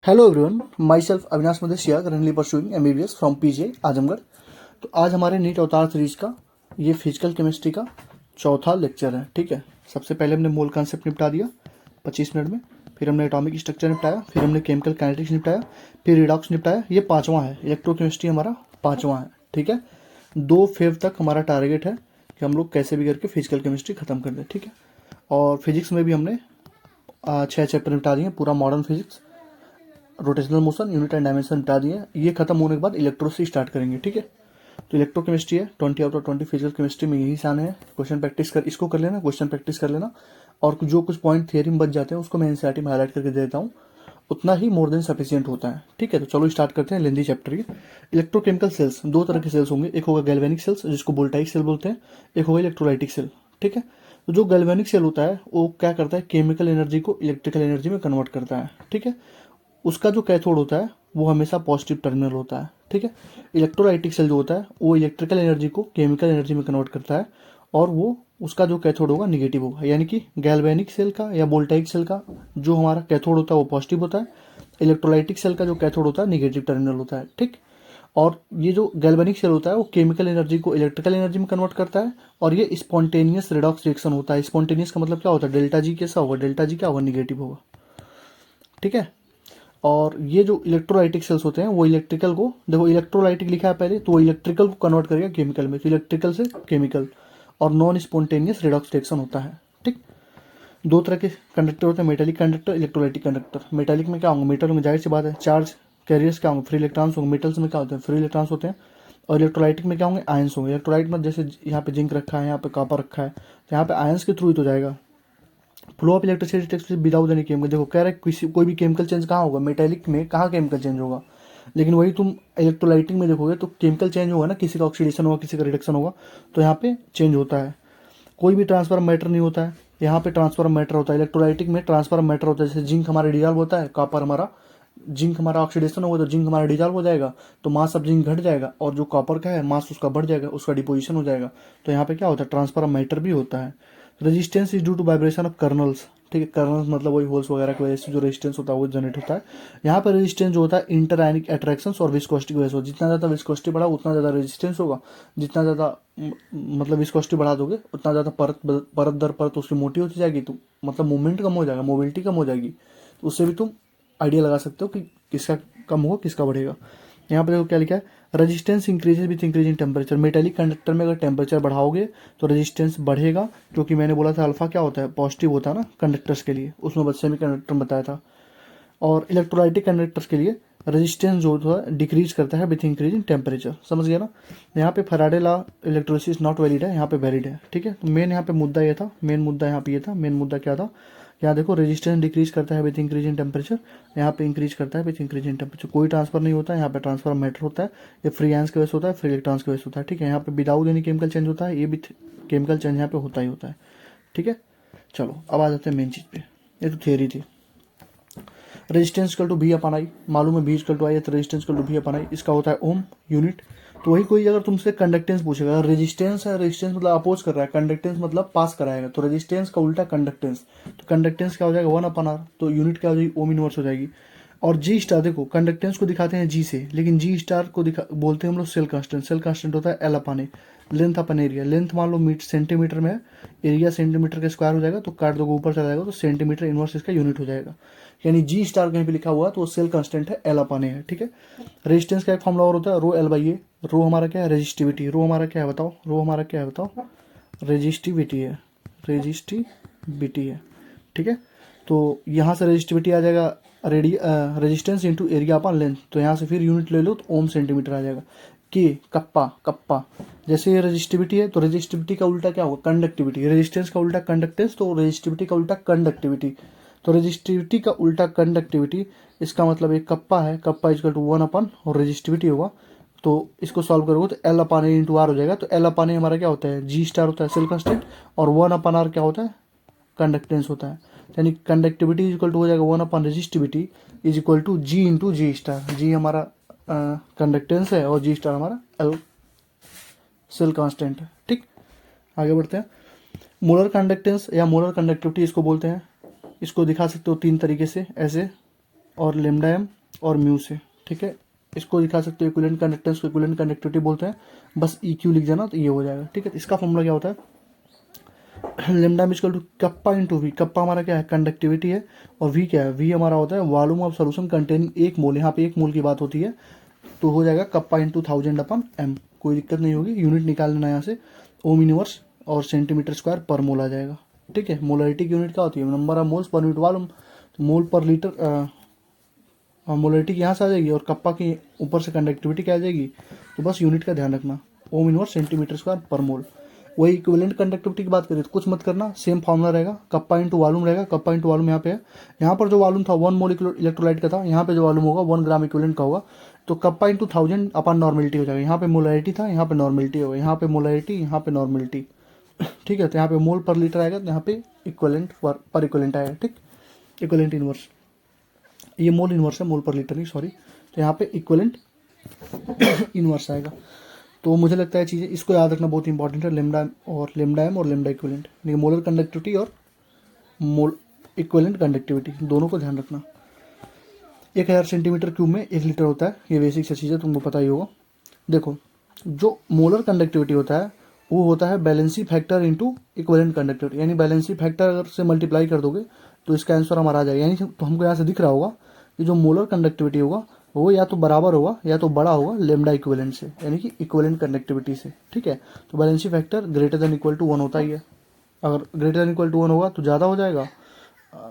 Hello everyone, myself Avinash Madeshiya currently pursuing MBBS from PJ Azamgarh. तो आज हमारे नीट अवतार सीरीज का ये फिजिकल केमिस्ट्री का चौथा लेक्चर है। ठीक है, सबसे पहले हमने मोल कॉन्सेप्ट निपटा दिया 25 मिनट में, फिर हमने एटॉमिक स्ट्रक्चर निपटाया, फिर हमने केमिकल काइनेटिक्स निपटाया, फिर रिडॉक्स निपटाया। ये पाँचवां है, इलेक्ट्रोकेमिस्ट्री हमारा पाँचवां है। ठीक है, 2 फेब तक हमारा टारगेट है कि हम लोग कैसे भी करके फिजिकल केमिस्ट्री खत्म कर दें। ठीक है, और फिजिक्स में भी हमने 6 चैप्टर निपटा दिए, पूरा modern physics, rotational motion, unit and dimension निपटा दिए। ये खत्म होने के बाद इलेक्ट्रो से स्टार्ट करेंगे। ठीक है, तो इलेक्ट्रो केमिस्ट्री है 20 आउट ऑफ 20 फिजिकल केमिस्ट्री में यही शान है। क्वेश्चन प्रैक्टिस कर इसको कर लेना, क्वेश्चन प्रैक्टिस कर लेना, और जो कुछ पॉइंट थियरी में बच जाते हैं उसको मैं एनसीईआरटी में हाईलाइट करके दे देता हूँ, उतना ही मोर देन सफिशियंट होता है। ठीक है, तो चलो स्टार्ट करते हैं लेंदी चैप्टर की। इलेक्ट्रोकेमिकल सेल्स, 2 तरह के सेल्स होंगे, एक होगा गैल्वेनिक सेल्स जिसको वोल्टाइक सेल बोलते हैं, एक होगा इलेक्ट्रोलाइटिक सेल। ठीक है, तो जो गैल्वेनिक सेल होता है वो क्या करता है, केमिकल एनर्जी को इलेक्ट्रिकल एनर्जी में कन्वर्ट करता है। ठीक है, उसका जो कैथोड होता है वो हमेशा पॉजिटिव टर्मिनल होता है। ठीक है, इलेक्ट्रोलाइटिक सेल जो होता है वो इलेक्ट्रिकल एनर्जी को केमिकल एनर्जी में कन्वर्ट करता है, और वो उसका जो कैथोड होगा निगेटिव होगा। यानी कि गैल्वेनिक सेल का या वोल्टाइक सेल का जो हमारा कैथोड होता है वो पॉजिटिव होता है, इलेक्ट्रोलाइटिक सेल का जो कैथोड होता है निगेटिव टर्मिनल होता है। ठीक, और ये जो गैल्वेनिक सेल होता है वो केमिकल एनर्जी को इलेक्ट्रिकल एनर्जी में कन्वर्ट करता है, और ये स्पॉन्टेनियस रिडॉक्स रिएक्शन होता है। स्पॉन्टेनियस का मतलब क्या होता है, डेल्टा जी कैसा होगा, डेल्टा जी क्या होगा, निगेटिव होगा। ठीक है, और ये जो इलेक्ट्रोलाइटिक सेल्स होते हैं वो इलेक्ट्रिकल को, देखो इलेक्ट्रोलाइटिक लिखा है पहले, तो वो इलेक्ट्रिकल को कन्वर्ट करेगा केमिकल में, तो इलेक्ट्रिकल से केमिकल, और नॉन स्पॉन्टेनियस रिडॉक्स रिएक्शन होता है। ठीक, 2 तरह के कंडक्टर होते हैं, metallic conductor, electrolytic conductor. Metallic में क्या होंगे, मेटल में जाहिर सी बात है चार्ज कैरियर्स क्या होंगे, फ्री इलेक्ट्रॉन्स होंगे। मेटल्स में क्या होते हैं, फ्री इलेक्ट्रॉन्स होते हैं। और इलेक्ट्रोलाइटिक में क्या होंगे, आयंस होंगे। इलेक्ट्रोलाइट में जैसे यहाँ पे जिंक रखा है, यहाँ पे कॉपर रखा है, तो यहाँ पे आयंस के थ्रू ही तो जाएगा। Flow of electricity takes place without any chemical. देखो कह रहे हैं किसी कोई भी केमिकल चेंज कहाँ होगा, मेटालिक में कहाँ केमिकल चेंज होगा, लेकिन वही तुम इलेक्ट्रोलाइटिक में देखोगे तो केमिकल चेंज होगा ना, किसी का ऑक्सीडेशन होगा, किसी का रिडक्शन होगा, तो यहाँ पे चेंज होता है। कोई भी ट्रांसफर मैटर नहीं होता है, यहाँ पे ट्रांसफर मैटर होता है। इलेक्ट्रोलाइटिक में ट्रांसफर मैटर होता है, जैसे जिंक हमारा डिजॉल्व होता है, कॉपर हमारा, जिंक हमारा ऑक्सीडेशन होगा तो जिंक हमारा डिजॉल्व हो जाएगा, तो मास ऑफ जिंक घट जाएगा, और जो कॉपर का है मास उसका बढ़ जाएगा, उसका डिपोजिशन हो जाएगा। तो यहाँ पे क्या होता है, ट्रांसफर मैटर भी होता है। Resistance is due to vibration of kernels. ठीक है, कर्नल्स मतलब वही होल्स वगैरह की वजह से जो रेजिस्टेंस होता है वो जनरेट होता है। यहाँ पर रेजिस्टेंस जो होता है इंटरआयनिक अट्रैक्शन और विस्कोसिटी की वजह से, जितना ज़्यादा विस्कोसिटी बढ़ा उतना ज़्यादा रेजिस्टेंस होगा, जितना ज़्यादा मतलब विस्कोसिटी बढ़ा दोगे उतना ज़्यादा परत दर परत उसकी मोटी होती जाएगी, तो मतलब मूवमेंट कम हो जाएगा, मोबिलिटी कम हो जाएगी। तो उससे भी तुम आइडिया लगा सकते हो कि किसका कम होगा किसका बढ़ेगा। यहाँ पे देखो क्या लिखा है, resistance increases with increase in temperature. Metallic conductor में अगर टेम्परेचर बढ़ाओगे तो रेजिस्टेंस बढ़ेगा, क्योंकि मैंने बोला था अल्फा क्या होता है, पॉजिटिव होता है ना कंडक्टर्स के लिए, उसमें बस सेमी कंडक्टर बताया था। और इलेक्ट्रोलाइटिक कंडक्टर्स के लिए रेजिस्टेंस जो होता है डिक्रीज करता है विथ इंक्रीज इन टेम्परेचर। समझ गया ना। यहाँ पे Faraday law electrolysis not valid है, यहाँ पे वैलिड है। ठीक है, तो मेन यहाँ पे मुद्दा ये था, मेन मुद्दा यहाँ पे ये था, मेन मुद्दा क्या था, यहाँ देखो रेजिस्टेंस डिक्रीज करता है विथ इंक्रीज इन टेम्परेचर, यहाँ पे इंक्रीज करता है विथ इंक्रीज इन टेम्परेचर। कोई ट्रांसफर नहीं होता है, यहाँ पे ट्रांसफर मैटर होता है, ये फ्री आयंस की वजह से होता है, फ्री इलेक्ट्रॉन्स की वजह से होता है। ठीक है, यहाँ पे विदाउट एनी केमिकल चेंज होता है, ये भी केमिकल चेंज यहाँ पे होता ही होता है। ठीक है, चलो अब आ जाते हैं मेन चीज़ पे। ये तो थियरी थी। रेजिस्टेंस इक्वल टू वी अपन आई, मालूम है वी इक्वल टू आई है, तो रेजिस्टेंस इक्वल टू वी अपन आई, इसका होता है ओम यूनिट। तो वही कोई अगर तुमसे कंडक्टेंस पूछेगा, रेजिस्टेंस है, रेजिस्टेंस मतलब अपोज कर रहा है, कंडक्टेंस मतलब पास कराएगा, तो रेजिस्टेंस का उल्टा कंडक्टेंस, तो कंडक्टेंस क्या हो जाएगा 1/r, तो यूनिट क्या हो जाएगी ओम इनवर्स हो जाएगी। और जी स्टार, देखो कंडक्टेंस को दिखाते हैं जी से, लेकिन जी स्टार को बोलते हैं हम लोग सेल कांस्टेंट। सेल कांस्टेंट होता है एल अपन ए, लेंथ अपन एरिया। लेंथ मान लो सेंटीमीटर में है, एरिया सेंटीमीटर का स्क्वायर हो जाएगा, तो काट दोगे ऊपर चला जाएगा, तो सेंटीमीटर इनवर्स इसका यूनिट हो जाएगा। यानी जी स्टार कहीं पे लिखा हुआ तो वो सेल कांस्टेंट है, एल अपन ए है। ठीक है, रेजिस्टेंस का एक फॉर्मूला और होता है रो एल बाई ए। रो हमारा क्या है, रेजिस्टिविटी। रो हमारा क्या है बताओ, रो हमारा क्या है बताओ, रेजिस्टिविटी है, रेजिस्टिविटी है। ठीक है, तो यहाँ से रेजिस्टिविटी आ जाएगा रेजिस्टेंस इंटू एरिया अपन लेंथ, तो यहाँ से फिर यूनिट ले लो तो ओम सेंटीमीटर आ जाएगा। कि कप्पा कप्पा, जैसे ये रेजिस्टिविटी है तो रेजिस्टिविटी का उल्टा क्या होगा, कंडक्टिविटी। रेजिस्टेंस का उल्टा कंडक्टेंस, तो रेजिस्टिविटी का उल्टा कंडक्टिविटी, तो रेजिस्टिविटी का उल्टा कंडक्टिविटी, इसका मतलब एक कप्पा है, कप्पा इजकल टू 1 और रेजिस्टिविटी होगा, तो इसको सॉल्व करोगे तो L upon A into R हो जाएगा। तो एल अपन ए हमारा क्या होता है, जी स्टार होता है सेल कांस्टेंट, और 1/r क्या होता है, कंडक्टेंस होता है। यानी कंडक्टिविटी इक्वल टू हो जाएगा 1 resistivity is equal to G into G star. G हमारा कंडक्टेंस है और जी स्टार हमारा एल सेल कांस्टेंट है। ठीक, आगे बढ़ते हैं। मोलर कंडक्टेंस या मोलर कंडक्टिविटी इसको बोलते हैं। इसको दिखा सकते हो 3 तरीके से, ऐसे और लेमडा एम और म्यू से, ठीक है। इसको दिखा सकते हो इक्विवेलेंट कंडक्टेंस को इक्विवेलेंट कंडक्टिविटी बोलते हैं, बस EQ लिख देना तो ये हो जाएगा, ठीक है। इसका फॉर्मूला क्या होता है, lambda equal to kappa into V. Kappa हमारा क्या है, कंडक्टिविटी है, और वी क्या है, वी हमारा होता है वॉल्यूम ऑफ सोल्यूशन कंटेनिंग 1 मोल, यहाँ पे 1 मोल की बात होती है, तो हो जाएगा कप्पा इंटू 1000 अपन m। कोई दिक्कत नहीं होगी, यूनिट निकाल लेना यहाँ से, ओम यूनिवर्स और सेंटीमीटर स्क्वायर पर मोल आ जाएगा, ठीक है। मोलरिटी की यूनिट क्या होती है, number of moles per unit volume, तो मोल पर लीटर, मोलरिटी की यहाँ से आ जाएगी, और कप्पा की ऊपर से कंडक्टिविटी क्या आ जाएगी, तो बस यूनिट का ध्यान रखना, ओम इनवर्स सेंटीमीटर स्क्वायर पर मोल। वही इक्विवेलेंट कंडक्टिविटी की बात करें तो कुछ मत करना, सेम फॉर्मूला रहेगा, कप्पा इंटू वॉल्यूम रहेगा, कप्पा इंटू वॉल्यूम यहाँ पे है, यहाँ पर जो वॉल्यूम था 1 मोल इलेक्ट्रोलाइट का था, यहाँ पे जो वॉल्यूम होगा 1 ग्राम इक्विवेलेंट का होगा, तो कप्पा इंटू 1000 अपन नॉर्मेलिटी हो जाएगा, यहाँ पे मोलरिटी था, यहाँ पे नॉर्मेलिटी होगा, यहाँ पे मोलरिटी, यहाँ पे नॉर्मेलिटी, ठीक है। तो यहाँ पे मोल पर लीटर आएगा, तो यहाँ पे इक्विवेलेंट पर इक्विवेलेंट आएगा, ठीक, इक्विवेलेंट इनवर्स, ये मोल इनवर्स है, मोल पर लीटर नहीं, सॉरी। तो यहाँ पे इक्विवेलेंट इनवर्स आएगा। तो मुझे लगता है चीज़ें इसको याद रखना बहुत इंपॉर्टेंट है, लेमडा और लेमडा एम और लेमडा इक्विवेलेंट, यानी मोलर कंडक्टिविटी और मोल इक्विवेलेंट कंडक्टिविटी दोनों को ध्यान रखना। 1000 सेंटीमीटर क्यूब में 1 लीटर होता है, ये बेसिक सा चीज़ है, तुमको पता ही होगा। देखो, जो मोलर कंडक्टिविटी होता है वो होता है valency factor into equivalent conductivity, यानी बैलेंसी फैक्टर अगर से मल्टीप्लाई कर दोगे तो इसका आंसर हमारा आ जाएगा। यानी तो हमको यहाँ से दिख रहा होगा कि जो मोलर कंडक्टिविटी होगा वो या तो बराबर होगा या तो बड़ा होगा लेमडा इक्विवेलेंट से, यानी कि इक्विवेलेंट कंडक्टिविटी से, ठीक है। तो valency factor greater than equal to 1 होता ही है, अगर ग्रेटर देन इक्वल टू 1 होगा तो ज़्यादा हो जाएगा,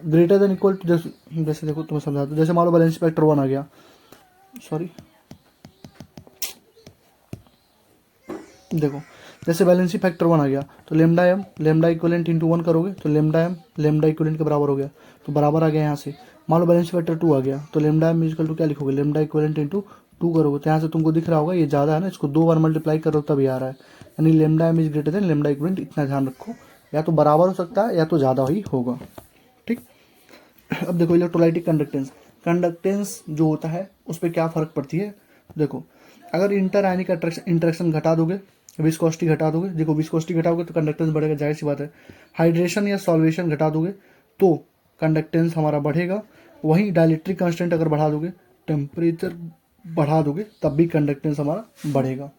ग्रेटर देन इक्वल टू जैसे देखो तुम्हें समझा दो, जैसे मान लो बैलेंसी फैक्टर 1 आ गया, सॉरी देखो, जैसे बैलेंसी फैक्टर 1 आ गया तो लेमडा इक्विवेलेंट इंटू 1 करोगे तो लेमडा इक्विवेलेंट के बराबर हो गया, तो बराबर आ गया यहाँ से। मान लो बैलेंसी फैक्टर 2 आ गया तो लेमडा एम इक्वल टू क्या लिखोगे, लेमडा इक्विवेलेंट इंटू 2 करोगे, तो यहाँ से तुमको दिख रहा होगा ये ज़्यादा है ना, इसको 2 बार मल्टीप्लाई करो तभी आ रहा है, यानी lambda M is greater than lambda equivalent, इतना ध्यान रखो, या तो बराबर हो सकता है या तो ज़्यादा ही होगा, ठीक। अब देखो इलेक्ट्रोलाइटिक कंडक्टेंस जो होता है उस पर क्या फ़र्क पड़ती है। देखो, अगर इंटर आयनिक इंटरेक्शन घटा दोगे, विस्कोसिटी घटा दोगे, देखो विस्कोसिटी घटाओगे तो कंडक्टेंस बढ़ेगा, जाहिर सी बात है। हाइड्रेशन या सॉल्वेशन घटा दोगे तो कंडक्टेंस हमारा बढ़ेगा, वहीं डाइलेक्ट्रिक कांस्टेंट अगर बढ़ा दोगे, टेम्परेचर बढ़ा दोगे, तब भी कंडक्टेंस हमारा बढ़ेगा।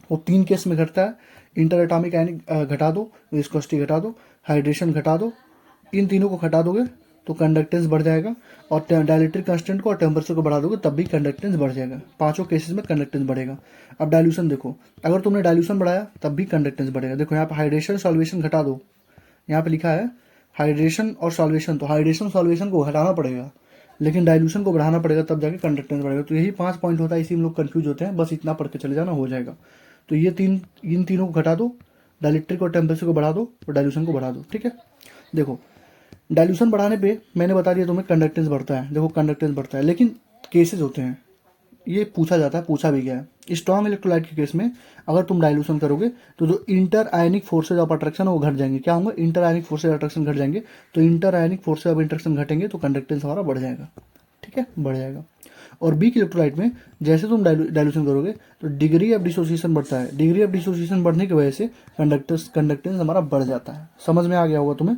वो 3 केस में घटता है, इंटर एटॉमिक आयनिक घटा दो, विस्कोसिटी घटा दो, हाइड्रेशन घटा दो, इन तीनों को घटा दोगे तो कंडक्टेंस बढ़ जाएगा, और डाइलेक्ट्रिक कांस्टेंट को और टेम्परेचर को बढ़ा दोगे तब भी कंडक्टेंस बढ़ जाएगा, पांचों केसेस में कंडक्टेंस बढ़ेगा। अब डाइल्यूशन देखो, अगर तुमने डाइल्यूशन बढ़ाया तब भी कंडक्टेंस बढ़ेगा। देखो यहाँ पे हाइड्रेशन सॉल्वेशन घटा दो, यहाँ पे लिखा है हाइड्रेशन और सॉल्वेशन, तो हाइड्रेशन सॉल्वेशन को घटाना पड़ेगा, लेकिन डाइल्यूशन को बढ़ाना पड़ेगा, तब जाके कंडक्टेंस बढ़ेगा। तो यही 5 पॉइंट होता है, इसी में लोग कंफ्यूज होते हैं, बस इतना पढ़ के चले जाना, हो जाएगा। तो ये इन तीनों को घटा दो, डाइलेक्ट्रिक और टेम्परेचर को बढ़ा दो और डाइल्यूशन को बढ़ा दो, ठीक है। देखो, डाइल्यूशन बढ़ाने पे मैंने बता दिया तुम्हें कंडक्टेंस बढ़ता है, देखो कंडक्टेंस बढ़ता है, लेकिन केसेस होते हैं, ये पूछा जाता है, पूछा भी गया है। स्ट्रॉन्ग इलेक्ट्रोलाइट के केस में अगर तुम डाइल्यूशन करोगे तो जो inter ionic forces of attraction वो घट जाएंगे, क्या होंगे, inter ionic forces of attraction घट जाएंगे, तो inter ionic forces of interaction घटेंगे तो कंडक्टेंस हमारा बढ़ जाएगा, ठीक है, बढ़ जाएगा। और वीक इलेक्ट्रोलाइट में जैसे तुम डाइल्यूशन करोगे तो डिग्री ऑफ डिसोसिएशन बढ़ता है, डिग्री ऑफ डिसोसिएशन बढ़ने की वजह से कंडक्टेंस हमारा बढ़ जाता है। समझ में आ गया होगा तुम्हें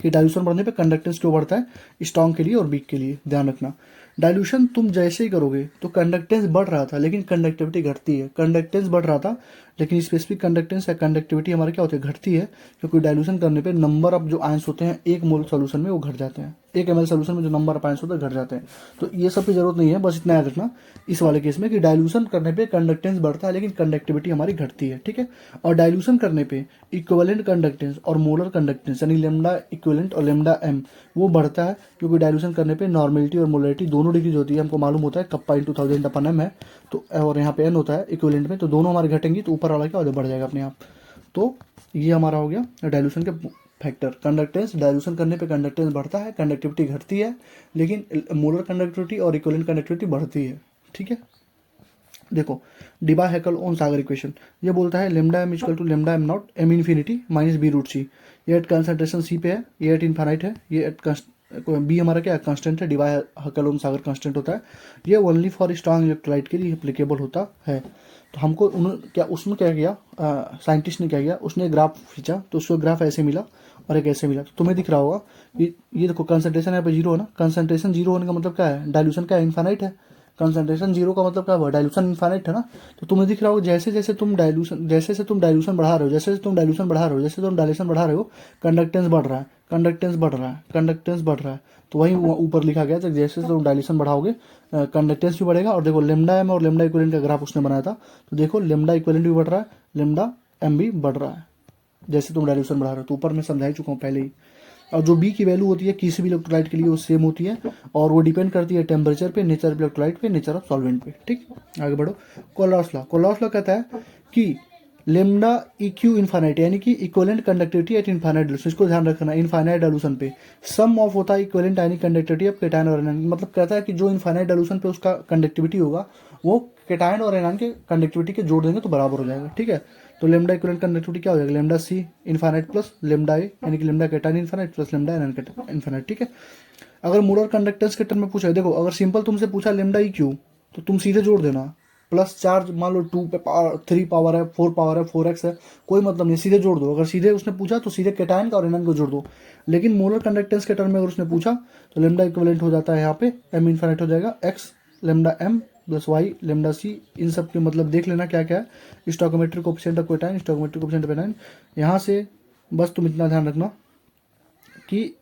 कि डाइल्यूशन बढ़ने पे कंडक्टेंस क्यों बढ़ता है, स्ट्रॉन्ग के लिए और वीक के लिए, ध्यान रखना। डाइल्यूशन तुम जैसे ही करोगे तो कंडक्टेंस बढ़ रहा था लेकिन कंडक्टिविटी घटती है, कंडक्टेंस बढ़ रहा था लेकिन स्पेसिफिक कंडक्टेंस या कंडक्टिविटी हमारी क्या होती है, घटती है, क्योंकि डाइल्यूशन करने पे नंबर ऑफ जो आयंस होते हैं 1 मोल सोल्यूशन में वो घट जाते हैं, 1 ml सोल्यूशन में जो नंबर ऑफ आयंस होते हैं घट जाते हैं। तो ये सब की जरूरत नहीं है, बस इतना याद रखना इस वाले केस में कि डाइल्यूशन करने पे कंडक्टेंस बढ़ता है लेकिन कंडक्टिविटी हमारी घटती है, ठीक है। और डाइल्यूशन करने पे इक्विवेलेंट कंडक्टेंस और मोलर कंडक्टेंस यानी लेमडा इक्विवेलेंट और लेमडा एम वो बढ़ता है, क्योंकि डाइल्यूशन करने पे नॉर्मेलिटी और मोलरिटी दोनों डिग्रीज होती है, हमको मालूम होता है कप्पा इंटू 1000 अपन एम है, तो और यहाँ पे एन होता है इक्विवेलेंट में, तो दोनों हमारे घटेंगी तो ऊपर वाला क्या हो बढ़ जाएगा अपने आप। तो ये हमारा हो गया डाइल्यूशन के फैक्टर। कंडक्टेंस, डाइल्यूशन करने पे कंडक्टेंस बढ़ता है, कंडक्टिविटी घटती है, लेकिन मोलर कंडक्टिविटी और इक्विवेलेंट कंडक्टिविटी बढ़ती है, ठीक है। देखो, डिबा-हैकेल ओन सागर इक्वेशन ये बोलता है lambda M equal to lambda M not M infinity minus B root C, ये एट कंसंट्रेशन सी पे है, ये एट इनफाइनाइट है, ये एट बी हमारा क्या कांस्टेंट है, डिबा-हैकेल ओन सागर कांस्टेंट होता है, ये ओनली फॉर स्ट्रॉन्ग इलेक्ट्रोलाइट के लिए एप्लीकेबल होता है। तो हमको उसमें क्या किया साइंटिस्ट ने क्या किया, उसने ग्राफ खींचा तो उसको ग्राफ ऐसे मिला और एक ऐसे मिला। तो तुम्हें दिख रहा होगा ये देखो कंसंट्रेशन यहाँ पे जीरो है ना, कंसंट्रेशन जीरो होने का मतलब क्या है, डाइल्यूशन क्या है, इन्फाइनाइट है। कंसंट्रेशन जीरो का मतलब क्या है, डाइल्यूशन इन्फाइनाइट है ना। तो तुम्हें दिख रहा होगा जैसे जैसे तुम डाइल्यूशन बढ़ा रहे हो, जैसे जैसे तुम डाइल्यूशन बढ़ा रहे हो, जैसे तुम डाइल्यूशन बढ़ा रहे हो, कंडक्टेंस बढ़ रहा है, कंडक्टेंस बढ़ रहा है, कंडक्टेंस बढ़ रहा है। तो वही ऊपर लिखा गया था, जैसे तुम डाइल्यूशन बढ़ाओगे कंडक्टेंस भी बढ़ेगा। और देखो लेमडा एम और लेमडा इक्विवेलेंट का ग्राफ उसने बनाया था, तो देखो लेमडा इक्विवेलेंट भी बढ़ रहा है, लेमडा एम भी बढ़ रहा है जैसे तुम डाइल्यूशन बढ़ा रहे हो। तो ऊपर मैं समझा ही चुका हूँ पहले ही। और जो बी की वैल्यू होती है किसी भी इलेक्ट्रोलाइट के लिए वो सेम होती है, और वो डिपेंड करती है टेम्परेचर पे, नेचर ऑफ इलेक्ट्रोलाइट पे, नेचर ऑफ सॉल्वेंट पे। ठीक, आगे बढ़ो। कोलॉस लॉ कहता है कि लेमडा इक्यू इन्फाइनाइट यानी कि equivalent conductivity eight infinite dilution, इसको ध्यान रखना, इन्फाइनाइट डाइल्यूशन पे सम ऑफ होता है equivalent ionic conductivity of cation और एनायन। मतलब कहता है कि जो इन्फाइनाइट डाइल्यूशन पे उसका कंडक्टिविटी होगा वो केटायन और एनायन के कंडक्टिविटी के जोड़ देंगे तो बराबर हो जाएगा। ठीक है, तो लेमडा इक्विवेलेंट कंडक्टिविटी क्या हो जाएगा, lambda C infinite plus lambda A यानी कि lambda cation infinite plus lambda anion infinite. ठीक है, अगर मोलर कंडक्टेंस के टर्म में पूछा है, देखो अगर सिंपल तुमसे पूछा लेमडा ई क्यू तो तुम सीधे जोड़ देना, प्लस चार्ज मान लो 2 पे 3 पावर है, 4 पावर है, 4x है, कोई मतलब नहीं, सीधे जोड़ दो। अगर सीधे उसने पूछा तो सीधे केटायन का और एनायन को जोड़ दो। लेकिन मोलर कंडक्टेंस के टर्म में अगर उसने पूछा तो लेमडा इक्विवेलेंट हो जाता है यहाँ पे एम इन्फाइनाइट हो जाएगा X lambda M plus Y lambda C. इन सब के मतलब देख लेना क्या क्या है, stoichiometric coefficient of cation, stoichiometric coefficient of anion. यहाँ से बस तुम इतना ध्यान रखना कि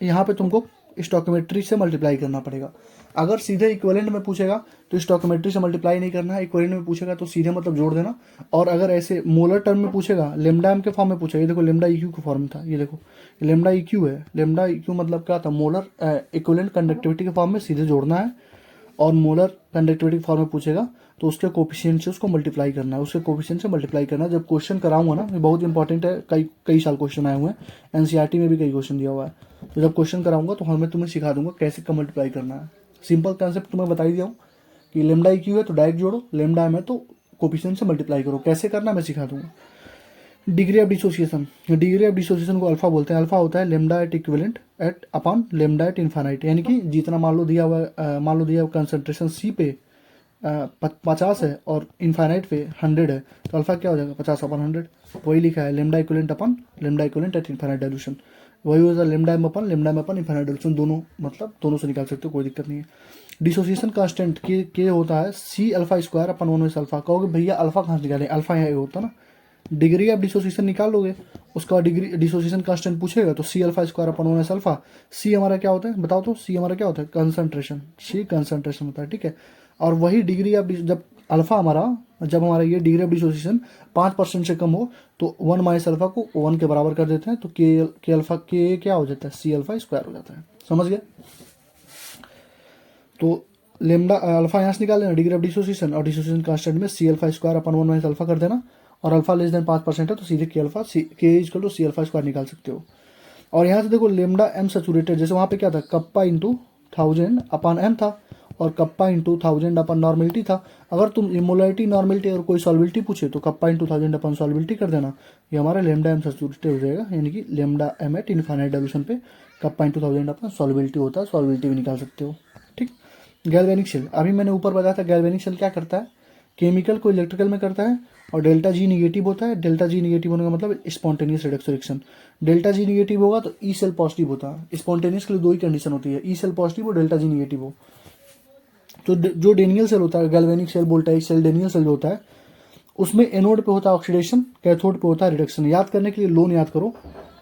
यहाँ पे तुमको स्टोइकोमेट्री से मल्टीप्लाई करना पड़ेगा। अगर सीधे इक्विवेलेंट में पूछेगा तो स्टोइकोमेट्री से मल्टीप्लाई नहीं करना है, इक्विवेलेंट में पूछेगा तो सीधे मतलब जोड़ देना। और अगर ऐसे मोलर टर्म में पूछेगा, लेमडा एम के फॉर्म में पूछेगा, ये देखो लेमडा इक्यू के फॉर्म में था, ये देखो लेमडा इक्यू है, लेमडा इक्यू मतलब क्या था, मोलर इक्विवेलेंट कंडक्टिविटी के फॉर्म में सीधे जोड़ना है। और मोलर कंडक्टिविटी के फॉर्म में पूछेगा तो उसके कोफिशिएंट से उसको मल्टीप्लाई करना है, उसके कोफिशिएंट से मल्टीप्लाई करना है। जब क्वेश्चन कराऊंगा ना, ये बहुत इंपॉर्टेंट है, कई कई साल क्वेश्चन आए हुए हैं, एनसीईआरटी में भी कई क्वेश्चन दिया हुआ है। तो जब क्वेश्चन कराऊंगा तो मैं तुम्हें सिखा दूंगा कैसे का मल्टीप्लाई करना है। सिंपल कॉन्सेप्ट तुम्हें बता ही दिया हूँ कि लेमडा इक्यू है तो डायरेक्ट जोड़ो, लेमडा एम है तो कोफिशिएंट से मल्टीप्लाई करो, कैसे करना मैं सिखा दूंगा। Degree of dissociation, degree of dissociation को अल्फा बोलते हैं। अल्फा होता है lambda at equivalent at upon lambda at infinite, यानी कि जितना मान लो दिया हुआ कंसंट्रेशन सी पे 50 है और इन्फाइनाइट पे 100 है, तो अल्फा क्या हो जाएगा 50/100। वही लिखा है lambda equivalent upon lambda equivalent at infinite dilution, वही होता है lambda M upon infinite dilution. दोनों मतलब दोनों से निकाल सकते हो, कोई दिक्कत नहीं है। डिसोसिएशन कांस्टेंट के होता है C alpha square upon 1 alpha. कहोगे भैया अल्फा कहाँ से निकाले, अल्फा यहाँ होता ना, डिग्री ऑफ डिसोसिएशन निकाल लोगे, उसका डिग्री डिसोसिएशन कांस्टेंट पूछेगा तो C alpha square upon 1 alpha. C हमारा क्या होता है बताओ तो, सी हमारा क्या होता है कंसंट्रेशन, सी कंसंट्रेशन होता है। ठीक है, और वही डिग्री ऑफ जब अल्फा जब हमारा ये डिग्री ऑफ डिसोसिएशन 5% से कम हो तो 1 माइनस अल्फा को 1 के बराबर कर देते हैं, तो के अल्फा के क्या हो जाता है, सी अल्फा स्क्वायर हो जाता है। समझ गए? तो लेमडा अल्फा यहाँ से निकाल लेना डिग्री ऑफ डिसोसिएशन, और डिसोसिएशन कांस्टेंट में C alpha square upon 1 minus alpha कर देना, और अल्फा लेस देन 5% है तो सीधे के अल्फा के equal to C alpha square निकाल सकते हो। और यहाँ से देखो लेमडा एम सैचुरेटेड, जैसे वहाँ पे क्या था कप्पा इंटू 1000 अपन एम था, और कप्पा इंटू 1000 अपन नॉर्मेलिटी था। अगर तुम मोलरिटी नॉर्मेलिटी और कोई सॉल्बिलिटी पूछे तो कप्पा इंटू 1000 अपन सॉल्बिलिटी कर देना, ये हमारा लेमडा एम सैचुरेटेड हो जाएगा, यानी कि lambda M at infinite dilution पे कप्पा इंटू 1000 अपन सॉल्बिलिटी होता है, सॉल्बिलिटी भी निकाल सकते हो। ठीक, गैल्वेनिक शेल, अभी मैंने ऊपर बताया था गैल्वेनिक शेल क्या करता है, केमिकल को इलेक्ट्रिकल में करता है, और डेल्टा जी निगेटिव होता है। डेल्टा जी निगेटिव होने का मतलब spontaneous reduction reaction. Delta G negative होगा तो ई सेल पॉजिटिव होता है। स्पॉन्टेनियस के लिए दो ही कंडीशन होती है, ई सेल पॉजिटिव और डेल्टा जी निगेटिव हो। तो जो डेनियल सेल होता है, galvanic cell, voltaic cell, Daniell cell जो होता है, उसमें एनोड पे होता है ऑक्सीडेशन, कैथोड पे होता है रिडक्शन। याद करने के लिए लोन याद करो,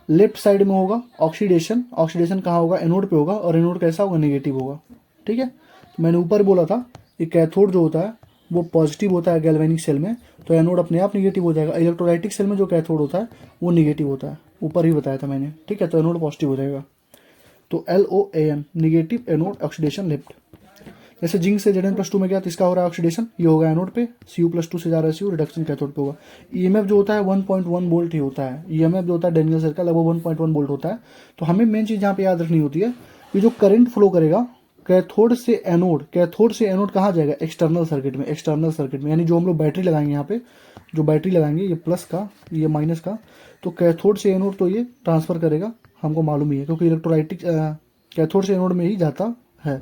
लेफ्ट साइड में होगा ऑक्सीडेशन, ऑक्सीडेशन कहाँ होगा, एनोड पे होगा, और एनोड कैसा होगा, नेगेटिव होगा। ठीक है, तो मैंने ऊपर बोला था कि कैथोड जो होता है वो पॉजिटिव होता है गैल्वेनिक सेल में, तो एनोड अपने आप निगेटिव हो जाएगा। इलेक्ट्रोलाइटिक सेल में जो कैथोड होता है वो निगेटिव होता है, ऊपर ही बताया था मैंने। ठीक है, तो एनोड पॉजिटिव हो जाएगा, तो LOAN negative anode oxidation left. जैसे जिंक से Zn+2 में गया तो इसका हो रहा है ऑक्सीडेशन, ये होगा एनोड पे, Cu+2 से जा रहा है Cu, रिडक्शन कैथोड पे होगा। EMF जो होता है 1.1 वोल्ट ही होता है, EMF जो होता है डेनियल सेल का लगभग 1.1 वोल्ट होता है। तो हमें मेन चीज़ यहाँ पे याद रखनी होती है कि जो करंट फ्लो करेगा कैथोड से एनोड कहाँ जाएगा, एक्सटर्नल सर्किट में, एक्सटर्नल सर्किट में, यानी जो हम लोग बैटरी लगाएंगे यहाँ पे, जो बैटरी लगाएंगे ये प्लस का ये माइनस का, तो कैथोड से एनोड तो ये ट्रांसफर करेगा, हमको मालूम ही है, क्योंकि इलेक्ट्रोलाइटिक कैथोड से एनोड में ही जाता है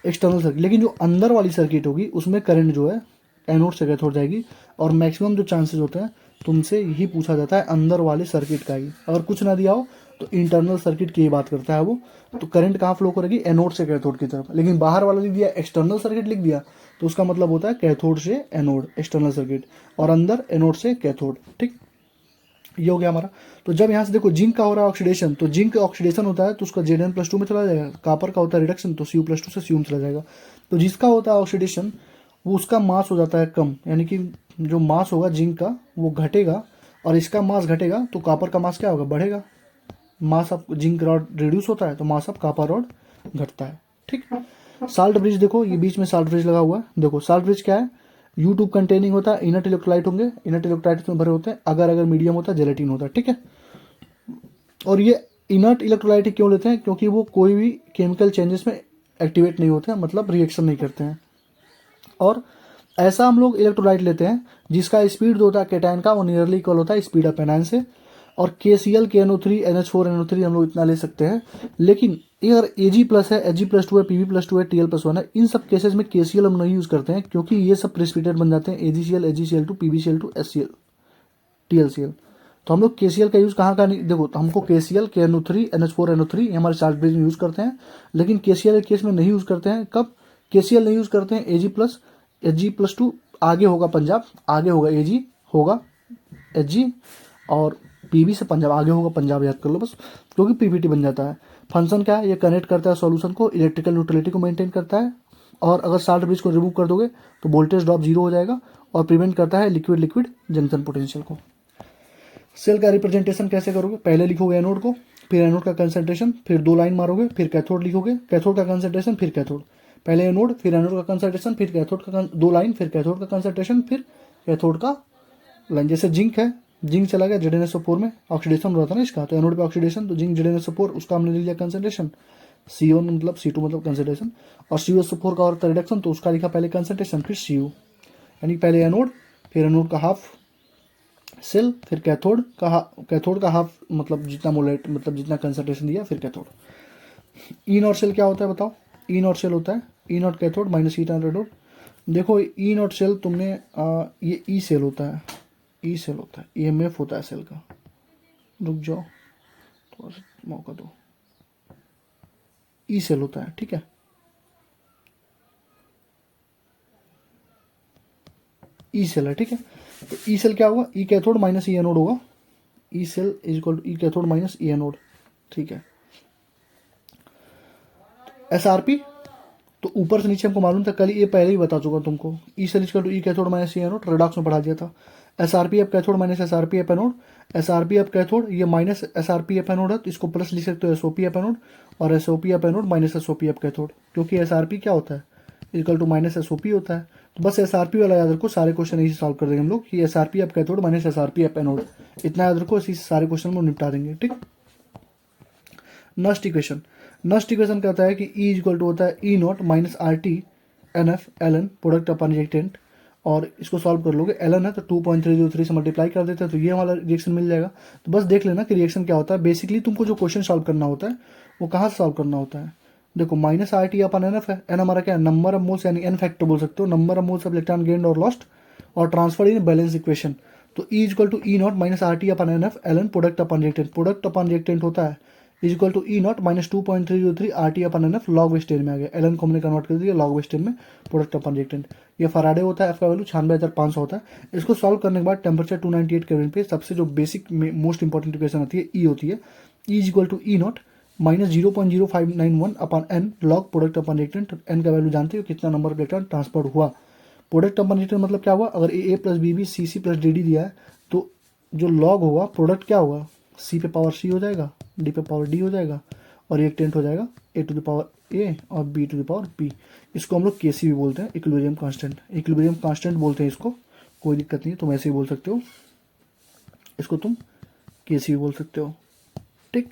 एक्सटर्नल सर्किट। लेकिन जो अंदर वाली सर्किट होगी उसमें करंट जो है एनोड से कैथोड जाएगी, और मैक्सिमम जो चांसेस होते हैं तुमसे यही पूछा जाता है अंदर वाले सर्किट का ही। अगर कुछ ना दिया हो तो इंटरनल सर्किट की ही बात करता है वो। तो करंट कहाँ फ्लो करेगी, एनोड से कैथोड की तरफ। लेकिन बाहर वाला लिख दिया, एक्सटर्नल सर्किट लिख दिया, तो उसका मतलब होता है कैथोड से एनोड, एक्सटर्नल सर्किट, और अंदर एनोड से कैथोड। ठीक, ये हो गया हमारा। तो जब यहाँ से देखो जिंक का हो रहा है ऑक्सीडेशन, तो जिंक ऑक्सीडेशन होता है तो उसका Zn+2 में चला जाएगा। कापर का होता है रिडक्शन, तो Cu+2 से Cu में चला जाएगा। तो जिसका होता है ऑक्सीडेशन वो उसका मास हो जाता है कम, यानी कि जो मास होगा जिंक का वो घटेगा, और इसका मास घटेगा तो कापर का मास क्या होगा, बढ़ेगा। Mass of zinc rod reduce होता है तो मास ऑफ कापर रॉड घटता है। ठीक, साल्ट ब्रिज देखो, ये बीच में साल्ट ब्रिज लगा हुआ है। देखो साल्ट ब्रिज क्या है, U2 कंटेनिंग होता है, इनर्ट इलेक्ट्रोलाइट होंगे, इनर्ट इलेक्ट्रोलाइट में भरे होते हैं, अगर मीडियम होता है जेलेटिन होता है। ठीक है, और ये इनर्ट इलेक्ट्रोलाइट क्यों लेते हैं, क्योंकि वो कोई भी केमिकल चेंजेस में एक्टिवेट नहीं होते हैं, मतलब रिएक्शन नहीं करते हैं। और ऐसा हम लोग इलेक्ट्रोलाइट लेते हैं जिसका स्पीड जो होता है कैटायन का वो नियरली इक्वल होता है स्पीड ऑफ एनायन से। और KCl KNO3 NH4 NO3 हम लोग इतना ले सकते हैं। लेकिन अगर Ag+ है, Ag+2 है, Pb+2 है, Tl+1 है, इन सब केसेस में KCl हम नहीं यूज करते हैं, क्योंकि ये सब प्रेसिपिटेट बन जाते हैं, AgCl AgCl2 PbCl2 HCl TlCl। तो हम लोग KCl का यूज कहाँ का नहीं, देखो तो हमको KCl KNO3 NH4 NO3 ये हमारे साल्ट ब्रिज में यूज करते हैं, लेकिन KCl के केस में नहीं यूज करते हैं। कब KCl नहीं यूज करते हैं, Ag+2 आगे होगा पंजाब, आगे होगा Ag होगा Hg, और Pb से पंजाब आगे होगा पंजाब, याद कर लो बस, क्योंकि PBT बन जाता है। फंक्शन क्या है, ये कनेक्ट करता है सॉल्यूशन को, इलेक्ट्रिकल न्यूट्रलिटी को मेंटेन करता है, और अगर साल्ट ब्रिज को रिमूव कर दोगे तो वोल्टेज ड्रॉप 0 हो जाएगा, और प्रिवेंट करता है लिक्विड लिक्विड जंक्शन पोटेंशियल को। सेल का रिप्रेजेंटेशन कैसे करोगे, पहले लिखोगे एनोड को, फिर एनोड का कंसंट्रेशन, फिर 2 लाइन मारोगे, फिर कैथोड लिखोगे, कैथोड का कंसंट्रेशन, फिर कैथोड, पहले एनोड फिर एनोड का कंसंट्रेशन, फिर कैथोड का 2 लाइन, फिर कैथोड का कंसंट्रेशन, फिर कैथोड का लाइन। जैसे जिंक है, जिंक चला गया ZnSO4 में, ऑक्सीडेशन हो रहा था ना इसका, तो एनोड पे ऑक्सीडेशन, तो जिंक ZnSO4 उसका हमने ले लिया कंसंट्रेशन, CO मतलब C2 मतलब कंसंट्रेशन, और CuSO4 का और रिडक्शन, तो उसका लिखा पहले कंसंट्रेशन फिर Cu, यानी पहले एनोड, फिर एनोड का हाफ सेल, फिर कैथोड का हाफ मतलब जितना मोलेट मतलब जितना कंसंट्रेशन दिया, फिर कैथोड। ई नॉट सेल क्या होता है बताओ, ई नॉट सेल होता है E not cathode minus E not anode. देखो ई नॉट सेल तुमने ये ई सेल होता है, ई सेल होता है, EMF होता है सेल का। रुक जाओ थोड़ा सा मौका दो, ई सेल होता है, ठीक है, ई सेल है, ठीक है। तो ई सेल क्या होगा, E cathode minus E anode होगा, E cell is equal to E cathode minus E anode, ठीक है। SRP तो ऊपर से नीचे हमको मालूम था, कल ये पहले ही बता चुका तुमको, E cell is equal to E cathode minus E anode, redox में पढ़ा दिया था। SRP of cathode minus SRP of anode, SRP of cathode ये माइनस SRP एफ एनोड है, तो इसको प्लस लिख सकते हो SOP एफ एनोड, और SOP of anode minus SOP of cathode, क्योंकि SRP क्या होता है इक्वल टू माइनस SOP होता है। तो बस SRP वाला याद रखो, सारे क्वेश्चन इसी सॉल्व कर देंगे हम लोग, कि SRP of cathode minus SRP of anode, इतना याद रखो, इसी सारे क्वेश्चन में निपटा देंगे, ठीक। नेक्स्ट इक्वेशन, नेक्स्ट इक्वेशन कहता है कि E इक्वल टू होता है E not minus RT NF LN product upon reactant, और इसको सॉल्व कर लोगे, LN है तो 2.303 से मल्टीप्लाई कर देते हैं, तो ये हमारा रिएक्शन मिल जाएगा। तो बस देख लेना कि रिएक्शन क्या होता है। बेसिकली तुमको जो क्वेश्चन सॉल्व करना होता है वो कहाँ से सॉल्व करना होता है, देखो माइनस RT अपन NF है, N हमारा क्या है नंबर ऑफ मोल्स, यानी N फैक्टर बोल सकते हो, number of moles of electron gained और लॉस्ट, और ट्रांसफर इन बैलेंस इक्वेशन। तो E equal to E not minus RT upon NF LN product upon reactant, product upon reactant होता है is equal to E not minus 2.303 RT upon NF log wastage में आ गया, LN को हमने convert कर दिया लॉग वेस्टेज में, प्रोडक्ट अपन रिएक्टेंट। ये फराडे होता है, F का वैल्यू 96,500 होता है। इसको सॉल्व करने के बाद टेम्परेचर 298 केल्विन पे सबसे जो बेसिक मोस्ट इंपॉर्टेंट इक्वेशन आती है E होती है, E is equal to E not minus 0.0591 upon N log product upon reactant. N का वैल्यू जानते हो कितना नंबर ऑफ इलेक्ट्रॉन ट्रांसफर हुआ, प्रोडक्ट अपन रिएक्टेंट मतलब क्या हुआ, अगर A plus BB CC plus DD दिया है तो जो लॉग होगा प्रोडक्ट क्या होगा, C पे पावर C हो जाएगा, D पे पावर D हो जाएगा, और रिएक्टेंट हो जाएगा A to the power A और B to the power B। इसको हम लोग KC भी बोलते हैं, इक्विलिब्रियम कांस्टेंट, इक्विलिब्रियम कांस्टेंट बोलते हैं इसको, कोई दिक्कत नहीं है, तुम ऐसे ही बोल सकते हो, इसको तुम KC भी बोल सकते हो, ठीक।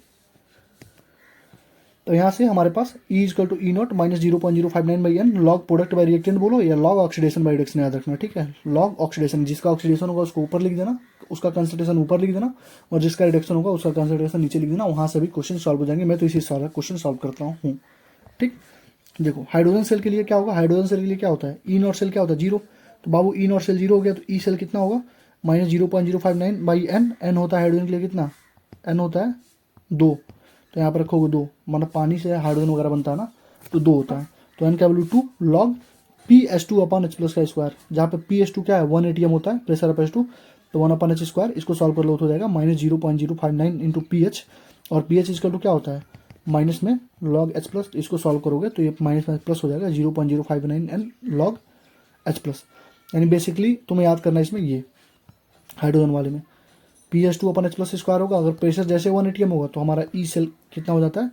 तो यहाँ से हमारे पास E equal to E not minus 0.059/N log product by reactant बोलो, या लॉग ऑक्सीडेशन बाय रिडक्शन याद रखना, ठीक है। लॉग ऑक्सीडेशन, जिसका ऑक्सीडेशन होगा उसको ऊपर लिख देना, उसका कंसंट्रेशन ऊपर लिख देना, और जिसका रिडक्शन होगा उसका कंसंट्रेशन नीचे लिख देना, वहां से भी क्वेश्चन सॉल्व हो जाएंगे। मैं तो इसी सारा क्वेश्चन सॉल्व करता हूँ, ठीक। देखो हाइड्रोजन सेल के लिए क्या होगा, हाइड्रोजन सेल के लिए क्या होता है, ई नॉट सेल क्या होता है 0, तो बाबू ई नॉट सेल 0 हो गया, तो ई सेल कितना होगा माइनस 0.059 बाई एन, एन होता है हाइड्रोजन के लिए कितना, एन होता है 2, तो यहाँ पर रखोगे 2, मतलब पानी से हाइड्रोजन वगैरह बनता है ना, तो 2 होता है, तो एन का वैल्यू 2 लॉग PS2 अपन H प्लस का स्क्वायर, जहाँ पे PS2 क्या है 1 ATM होता है, प्रेशर ऑफ H2, तो 1 अपन H स्क्वायर, इसको सॉल्व कर लो तो हो जाएगा माइनस 0.059 इंटू PH, और PH इसका टू क्या होता है माइनस में लॉग H प्लस, इसको सॉल्व करोगे तो ये माइनस में प्लस हो जाएगा 0.059 एन लॉग H प्लस। यानी बेसिकली तुम्हें याद करना है इसमें ये हाइड्रोजन वाले में PS2 अपन H प्लस स्क्वायर होगा, अगर प्रेशर जैसे 1 ATM होगा तो हमारा ई सेल कितना हो जाता है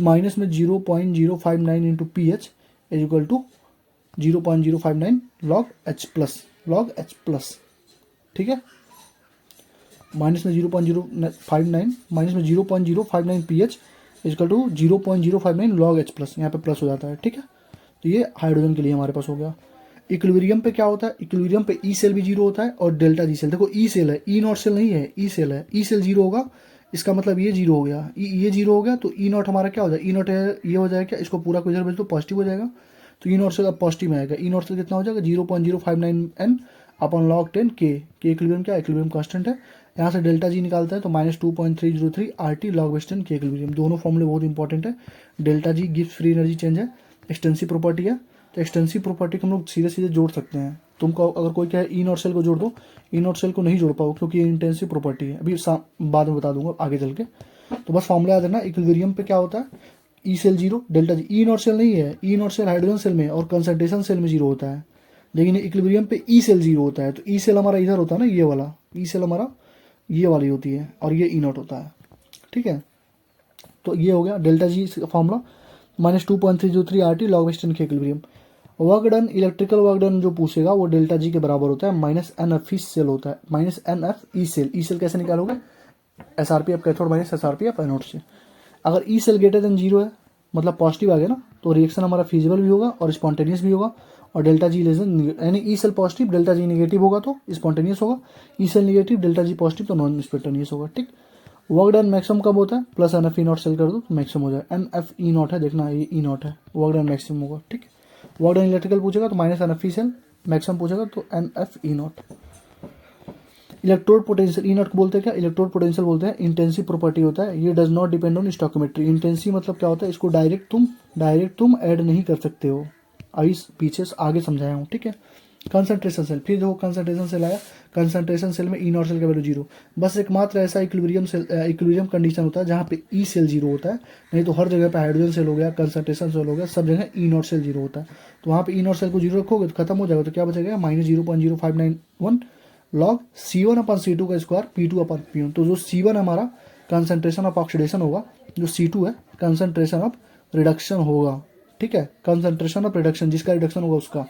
माइनस में 0.059 into PH is equal to 0.059 log H plus, log H plus, ठीक है, माइनस में 0.059 माइनस में 0.059 PH is equal to 0.059 log H plus, यहाँ पे प्लस हो जाता है, ठीक है। तो ये हाइड्रोजन के लिए हमारे पास हो गया। इक्विलिब्रियम पे क्या होता है, इक्विलिब्रियम पे ई सेल भी जीरो होता है और डेल्टा जी सेल, देखो ई सेल है, ई नॉट सेल नहीं है, ई सेल है, ई सेल जीरो होगा, इसका मतलब ये जीरो हो गया, ये जीरो हो गया, तो ई नॉट हमारा क्या हो जाएगा, ई नॉट ये हो जाएगा क्या, इसको पूरा को इधर भेज दो पॉजिटिव हो जाएगा, तो ई नॉट सेल अब पॉजिटिव में आएगा, ई नॉट सेल कितना हो जाएगा 0.059 एन अपन लॉग 10 के इक्विलिब्रियम क्या, इक्विलिब्रियम कांस्टेंट है, यहाँ से डेल्टा जी निकालता है तो माइनस 2.303 RT लॉग वेस्टर्न के इक्विलिब्रियम, दोनों फॉर्मूले बहुत इंपॉर्टेंट है। डेल्टा जी गिव्स फ्री एनर्जी चेंज है, एक्सटेंसिव प्रॉपर्टी है, तो एक्सटेंसिव प्रॉपर्टी को हम लोग सीधे सीधे जोड़ सकते हैं। तुमको अगर कोई कहे ई नॉट सेल को जोड़ दो, ई नॉट सेल को नहीं जोड़ पाओ क्योंकि ये इंटेंसिव प्रॉपर्टी है, अभी बाद में बता दूंगा आगे चल के। तो बस फॉर्मूला याद रखना, इक्विलिब्रियम पे क्या होता है E cell zero delta G, E not cell नहीं है, E not cell hydrogen cell में और कंसंट्रेशन सेल में जीरो होता है, लेकिन इक्विलिब्रियम पे ई सेल जीरो होता है, तो ई सेल हमारा इधर होता है ना, ये वाला ई सेल हमारा ये वाली होती है और ये ई नॉट होता है, ठीक है। तो ये हो गया delta G formula, minus 2.303 RT log western के equilibrium. Work done, electrical work done जो पूछेगा वो डेल्टा जी के बराबर होता है minus N F E cell होता है, minus N F E cell, E cell कैसे निकालोगे, SRPF cathode minus SRPF anode से। अगर E cell greater than zero है मतलब पॉजिटिव आ गया ना, तो रिएक्शन हमारा फिजिबल भी होगा और स्पॉन्टेनियस भी होगा, और डेल्टा जी लेस देन, यानी E cell positive delta G negative होगा तो स्पॉन्टेनियस होगा, E cell negative delta G positive तो नॉन स्पॉन्टेनियस होगा, ठीक। वर्क डन मैक्सिमम कब होता है, plus N F E not cell कर दो तो मैक्सिमम हो जाए, एन एफ ई नॉट है देखना, ये ई नॉट है, वर्क डन मैक्सिमम होगा, ठीक। वर्क डन इलेक्ट्रिकल पूछेगा तो minus N F E cell, maximum पूछेगा तो N F E not. Electrode potential, E not को बोलते हैं क्या, इलेक्ट्रोड पोटेंशियल बोलते हैं, इंटेंसिव प्रॉपर्टी होता है, ये does not depend on stoichiometry. Intensive मतलब क्या होता है, इसको डायरेक्ट तुम ऐड नहीं कर सकते हो, अभी पीछे आगे समझाया हूँ, ठीक है। कंसंट्रेशन सेल, फिर देखो कंसंट्रेशन सेल आया, कंसंट्रेशन सेल में ई नॉट सेल का वैल्यू जीरो, बस एकमात्र ऐसा इक्विलिब्रियम कंडीशन होता है जहाँ पे ई सेल जीरो होता है, नहीं तो हर जगह पे हाइड्रोजन सेल हो गया, कंसंट्रेशन सेल हो गया, सब जगह ई नॉट सेल जीरो होता है, तो वहाँ पे ई नॉट सेल को जीरो रखोगे तो खत्म हो जाएगा, तो क्या बचेगा माइनस 0.0591 लॉग C1 अपन C2 का स्क्वायर P2 अपन P1, तो जो C1 हमारा कंसंट्रेशन ऑफ ऑक्सीडेशन होगा, जो C2 है कंसंट्रेशन ऑफ रिडक्शन होगा, ठीक है, कंसंट्रेशन ऑफ रिडक्शन जिसका रिडक्शन होगा उसका,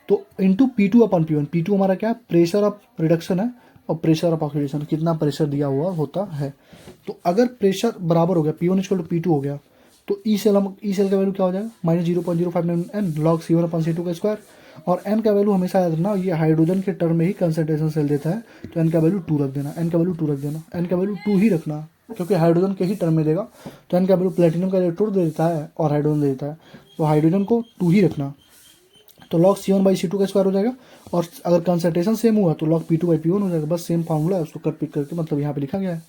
तो इंटू P2 अपन P1, P2 हमारा क्या है प्रेशर ऑफ रिडक्शन है और प्रेशर ऑफ ऑक्सीडेशन कितना प्रेशर दिया हुआ होता है, तो अगर प्रेशर बराबर हो गया P1 इक्वल टू P2 हो गया तो ई सेल का वैल्यू क्या हो जाएगा माइनस 0.059 एन लॉग C1 अपन C2 का स्क्वायर, और एन का वैल्यू हमेशा याद रखना, ये हाइड्रोजन के टर्म में ही कंसंट्रेशन सेल देता है, तो एन का वैल्यू 2 रख देना, एन का वैल्यू 2 रख देना, एन का वैल्यू 2 ही रखना क्योंकि हाइड्रोजन के ही टर्म में देगा, तो एन का वैल्यू प्लेटिनम का इलेक्ट्रोड दे देता है और हाइड्रोजन दे देता है, तो हाइड्रोजन को 2 ही रखना, तो लॉग C1 बाई C2 का स्क्वायर हो जाएगा, और अगर कंसंट्रेशन सेम हुआ तो लॉग P2 बाई P1 हो जाएगा, बस सेम फार्मूला है, उसको कट पिक करके मतलब यहाँ पे लिखा गया है,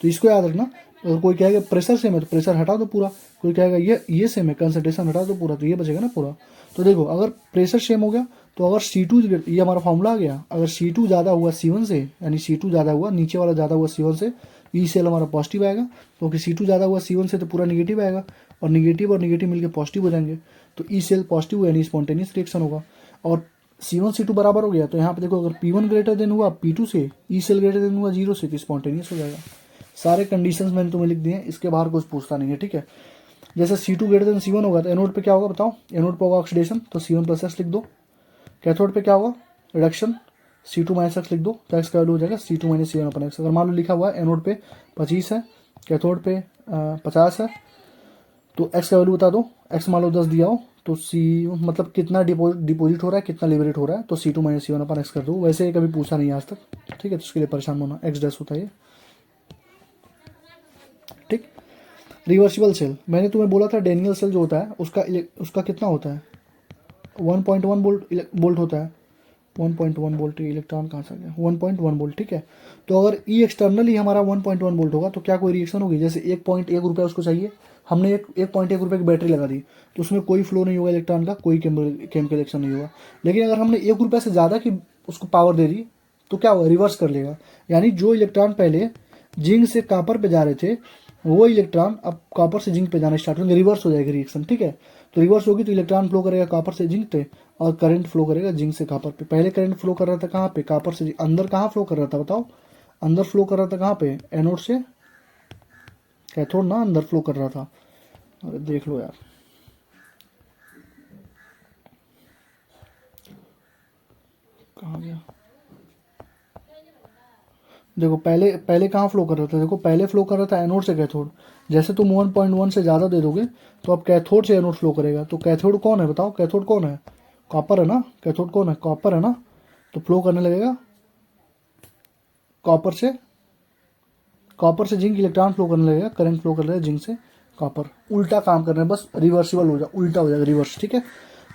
तो इसको याद रखना। अगर कोई कहेगा प्रेशर सेम है तो प्रेशर हटा दो पूरा, कोई कहेगा ये सेम है कंसंट्रेशन हटा दो पूरा, तो ये बचेगा ना पूरा। तो देखो अगर प्रेशर सेम हो गया तो अगर C2, ये हमारा फॉर्मूला आ गया, अगर C2 ज़्यादा हुआ C1 से, यानी C2 ज़्यादा हुआ, नीचे वाला ज़्यादा हुआ C1 से, ई सेल हमारा पॉजिटिव आएगा, क्योंकि C2 ज़्यादा हुआ C1 से तो पूरा निगेटिव आएगा, और निगेटिव मिलकर पॉजिटिव हो जाएंगे, तो ई सेल पॉजिटिव यानी स्पॉन्टेनियस रिएक्शन होगा, और C1 C2 बराबर हो गया, तो यहाँ पे देखो अगर P1 ग्रेटर देन हुआ P2 से, ई सेल ग्रेटर देन हुआ 0 से, तो स्पॉन्टेनियस हो जाएगा। सारे कंडीशंस मैंने तुम्हें लिख दिए हैं, इसके बाहर कुछ पूछता नहीं है, ठीक है। जैसे C2 ग्रेटर देन C1 होगा तो एनोड पे क्या होगा बताओ, एनोड पे होगा ऑक्सीडेशन, तो C1 प्लस एक्स लिख दो, कैथोड पे क्या होगा रिडक्शन, C2 माइनस एक्स लिख दो, तो एक्स का वैल्यू हो जाएगा C2 माइनस C1 अपन एक्स। अगर मान लो लिखा हुआ है एनोड पे 25 है, कैथोड पे 50 है, तो एक्स का वैल्यू बता दो, एक्स मान लो 10 दिया हो तो सी मतलब कितना डिपोजिट हो रहा है कितना लिबरेट हो रहा है, तो C2 माइनस C1 अपन एक्स कर दो, वैसे ये कभी पूछा नहीं आज तक, ठीक है, तो उसके लिए परेशान होना, एक्स डैश होता है ये, ठीक। रिवर्सिबल सेल, मैंने तुम्हें बोला था डेनियल सेल जो होता है उसका कितना होता है 1.1 वोल्ट होता है, 1.1 वोल्ट, इलेक्ट्रॉन कहाँ से आ गया, 1.1 वोल्ट, ठीक है। तो अगर ई एक्सटर्नली हमारा 1.1 वोल्ट होगा तो क्या कोई रिएक्शन होगी, जैसे 1.1 रुपये उसको चाहिए, हमने 1.1 रुपये की बैटरी लगा दी, तो उसमें कोई फ्लो नहीं होगा इलेक्ट्रॉन का, कोई केमिकल रिएक्शन नहीं होगा। लेकिन अगर हमने 1 रुपये से ज़्यादा की उसको पावर दे दी तो क्या होगा, रिवर्स कर लेगा। यानी जो इलेक्ट्रॉन पहले जिंक से कॉपर पे जा रहे थे, वो इलेक्ट्रॉन अब कॉपर से जिंक पे जाना स्टार्ट होंगे, रिवर्स हो जाएगी रिएक्शन, ठीक है। तो रिवर्स होगी तो इलेक्ट्रॉन फ्लो करेगा कॉपर से जिंक पे, और करंट फ्लो करेगा जिंक से कॉपर पे। पहले करंट फ्लो कर रहा था कहाँ पे, कॉपर से अंदर, कहाँ फ्लो कर रहा था बताओ, अंदर फ्लो कर रहा था कहाँ पे, एनोड से कैथोड ना, अंदर फ्लो कर रहा था। अरे देख लो यार, कहाँ गया, देखो पहले पहले कहाँ फ्लो कर रहा था, देखो पहले फ्लो कर रहा था एनोड से कैथोड। जैसे तुम 1.1 से ज़्यादा दे दोगे तो अब कैथोड से एनोड फ्लो करेगा। तो कैथोड कौन है बताओ, कैथोड कौन है, कॉपर है ना, कैथोड कौन है, कॉपर है ना। तो फ्लो करने लगेगा कॉपर से, कॉपर से जिंक, इलेक्ट्रॉन फ्लो करने लगेगा, करंट फ्लो कर लगेगा जिंक से कॉपर। उल्टा काम कर रहे हैं, बस रिवर्सिबल हो जाए, उल्टा हो जाएगा, रिवर्स, ठीक है।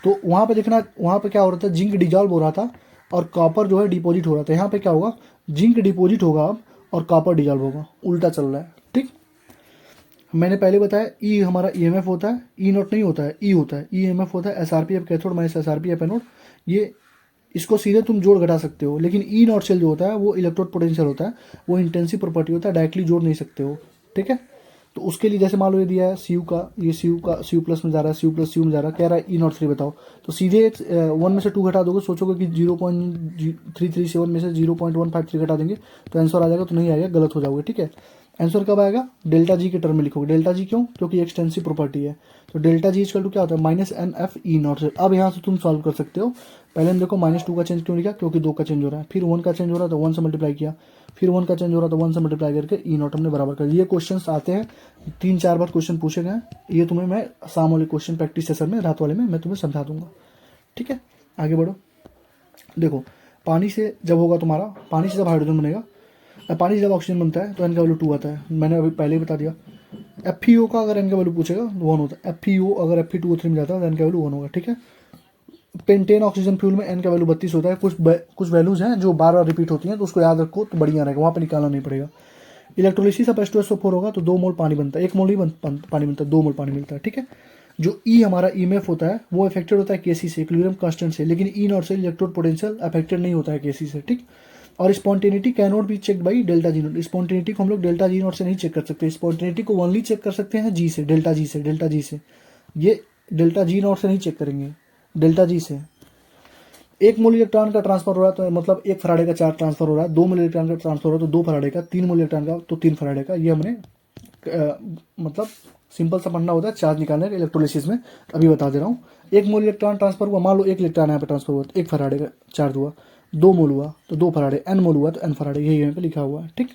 तो वहाँ पे देखना, वहाँ पे क्या हो रहा था, जिंक डिजॉल्व हो रहा था और कॉपर जो है डिपॉजिट हो रहा था। यहाँ पे क्या होगा, जिंक डिपॉजिट होगा अब और कॉपर डिजॉल्व होगा, उल्टा चल रहा है, ठीक। मैंने पहले बताया ई हमारा ईएमएफ होता है, ई नॉट नहीं होता है, ई होता है, ईएमएफ होता है SRPF cathode minus SRPF anode. ये इसको सीधे तुम जोड़ घटा सकते हो, लेकिन ई नॉट सेल जो होता है वो इलेक्ट्रोड पोटेंशियल होता है, वो इंटेंसिव प्रॉपर्टी होता है, डायरेक्टली जोड़ नहीं सकते हो, ठीक है। तो उसके लिए जैसे मान लो ये दिया है सी यू का, ये सी यू का सी यू प्लस में जा रहा है, सी यू प्लस सी यू में जा रहा है, कह रहा है ई नॉट 3 बताओ। तो सीधे 1 में से 2 घटा दोगे, सोचोगे कि 0.337 में से 0.153 घटा देंगे तो आंसर आ जाएगा, तो नहीं आएगा, गलत हो जाओगे, ठीक है। आंसर कब आएगा, डेल्टा जी के टर्म में लिखोगे। डेल्टा जी क्यों, क्योंकि एक्सटेंसिव प्रॉपर्टी है। तो डेल्टा जी इक्वल टू क्या होता है, minus N F E not से। अब यहाँ से तुम सॉल्व कर सकते हो। पहले हम देखो -2 का चेंज क्यों लिखा, क्योंकि 2 का चेंज हो रहा है, फिर 1 का चेंज हो रहा है तो 1 से मल्टीप्लाई किया, फिर 1 का चेंज हो रहा है तो 1 से मल्टीप्लाई करके ई नॉट हमने बराबर कर। ये क्वेश्चन आते हैं, 3-4 बार क्वेश्चन पूछे गए हैं। ये तुम्हें मैं शाम वाले क्वेश्चन प्रैक्टिस सेशन में, रात वाले में मैं तुम्हें समझा दूंगा, ठीक है। आगे बढ़ो, देखो पानी से जब होगा तुम्हारा, पानी से जब हाइड्रोजन बनेगा, पानी से जब ऑक्सीजन बनता है तो एन का वैल्यू 2 आता है, मैंने अभी पहले ही बता दिया। एफ का अगर एन का वैल्यू पूछेगा 1 होता है, एफ अगर Fe2O3 में जाता है तो एन का वैल्यू 1 होगा, ठीक है। पेंटेन ऑक्सीजन फ्यूल में एन का वैल्यू 32 होता है। कुछ वैल्यूज हैं जो बार बार रिपीट होती हैं, तो उसको याद रखो तो बढ़िया रहेगा, वहाँ पे निकालना नहीं पड़ेगा। इलेक्ट्रोलिसिस ऑफ H2SO4 होगा तो 2 मोल पानी बनता है, 1 मोल ही पानी बनता है, 2 मोल पानी मिलता है, ठीक है। जो ई हमारा ईएमएफ होता है वो अफेक्टेड होता है केसी से, इक्विलिब्रियम कांस्टेंट से, लेकिन ई नॉट से इलेक्ट्रोड पोटेंशियल अफेक्टेड नहीं होता है केसी से, ठीक। और spontaneity can not be check by delta G not. Spontaneity को हम लोग डेल्टा जी नॉट से नहीं चेक कर सकते, स्पॉन्टेनिटी को ओनली चेक कर सकते हैं जी से, डेल्टा जी से, डेल्टा जी से। ये डेल्टा जी नॉट से नहीं चेक करेंगे, डेल्टा जी से। 1 मोल इलेक्ट्रॉन का ट्रांसफर हो रहा है तो मतलब 1 फराडे का चार्ज ट्रांसफर हो रहा है, 2 मोल इलेक्ट्रॉन का ट्रांसफर हो रहा है तो 2 फराडे का, 3 मोल इलेक्ट्रॉन का तो 3 फराडे का। ये हमने मतलब सिंपल सा पढ़ना होता है चार्ज निकालने के इलेक्ट्रोलिसिस में, अभी बता दे रहा हूँ। 1 मोल इलेक्ट्रॉन ट्रांसफर हुआ, मान लो 1 इलेक्ट्रॉन यहाँ पे ट्रांसफर हुआ तो 1 फराडे का चार्ज हुआ, 2 मोल हुआ तो 2 फराडे, एन मोल हुआ तो एन फराडे, यही यहाँ पे लिखा हुआ है, ठीक।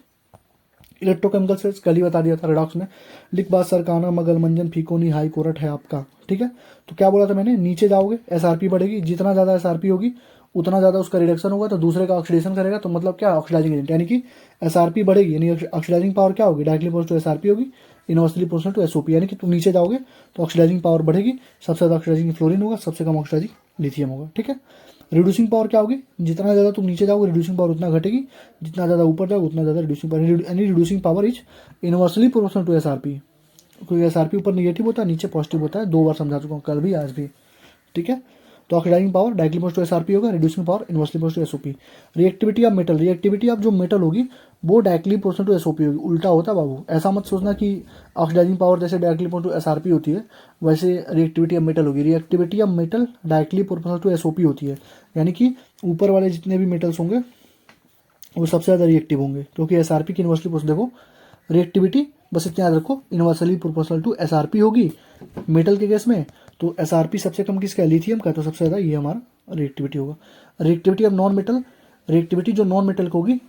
इलेक्ट्रोकेमिकल से कल ही बता दिया था रेडॉक्स में, लिख बात सरकाना मगल मंजन फीकोनी हाई कोरट है आपका, ठीक है। तो क्या बोला था मैंने, नीचे जाओगे एसआरपी बढ़ेगी, जितना ज़्यादा एसआरपी होगी उतना ज़्यादा उसका रिडक्शन होगा, तो दूसरे का ऑक्सीडेशन करेगा, तो मतलब क्या, ऑक्सीडाइजिंग एजेंट, यानी कि एसआरपी बढ़ेगी, यानी ऑक्सीडाइजिंग पावर क्या होगी, डायरेक्टली प्रोपोर्शनल टू एसआरपी होगी, इनवर्सली प्रोपोर्शनल टू एसओपी। यानी कि तुम नीचे जाओगे तो ऑक्सीडाइजिंग पावर बढ़ेगी, सबसे ज़्यादा ऑक्सीडाइजिंग फ्लोरीन होगा, सबसे कम ऑक्सीडाइजिंग लिथियम होगा, ठीक है। रिड्यूसिंग पावर क्या होगी, जितना ज़्यादा तुम नीचे जाओगे रिड्यूसिंग पावर उतना घटेगी, जितना ज़्यादा ऊपर जाओगे उतना ज़्यादा रिड्यूसिंग पावर, यानी reducing power is inversely proportional to SRP. क्योंकि एसआरपी ऊपर निगेटिव होता है, नीचे पॉजिटिव होता है, 2 बार समझा चुका हूँ, कल भी आज भी, ठीक है। तो oxidising power directly proportional to SRP होगा, reducing power inversely proportional to SOP. Reactivity of metal, reactivity of जो मेटल होगी वो डायरेक्टली प्रोपोर्शनल टू एसओपी होगी, उल्टा होता है बाबू। ऐसा मत सोचना कि ऑक्सीडाइजिंग पावर जैसे डायरेक्टली प्रोपोर्शनल टू एसआरपी होती है वैसे रिएक्टिविटी ऑफ मेटल होगी। Reactivity of metal directly proportional to SOP होती है, यानी कि ऊपर वाले जितने भी मेटल्स होंगे वो सबसे ज़्यादा रिएक्टिव होंगे, क्योंकि एसआरपी की इनवर्सली प्रोपोर्शनल, देखो रिएक्टिविटी बस इतना याद रखो, इनवर्सली प्रोपोर्शनल टू एसआरपी होगी मेटल के केस में। तो एसआरपी सबसे कम किसका है, लिथियम का, तो सबसे ज़्यादा ये हमारा रिएक्टिविटी होगा। Reactivity of non metal, reactivity जो नॉन मेटल की होगी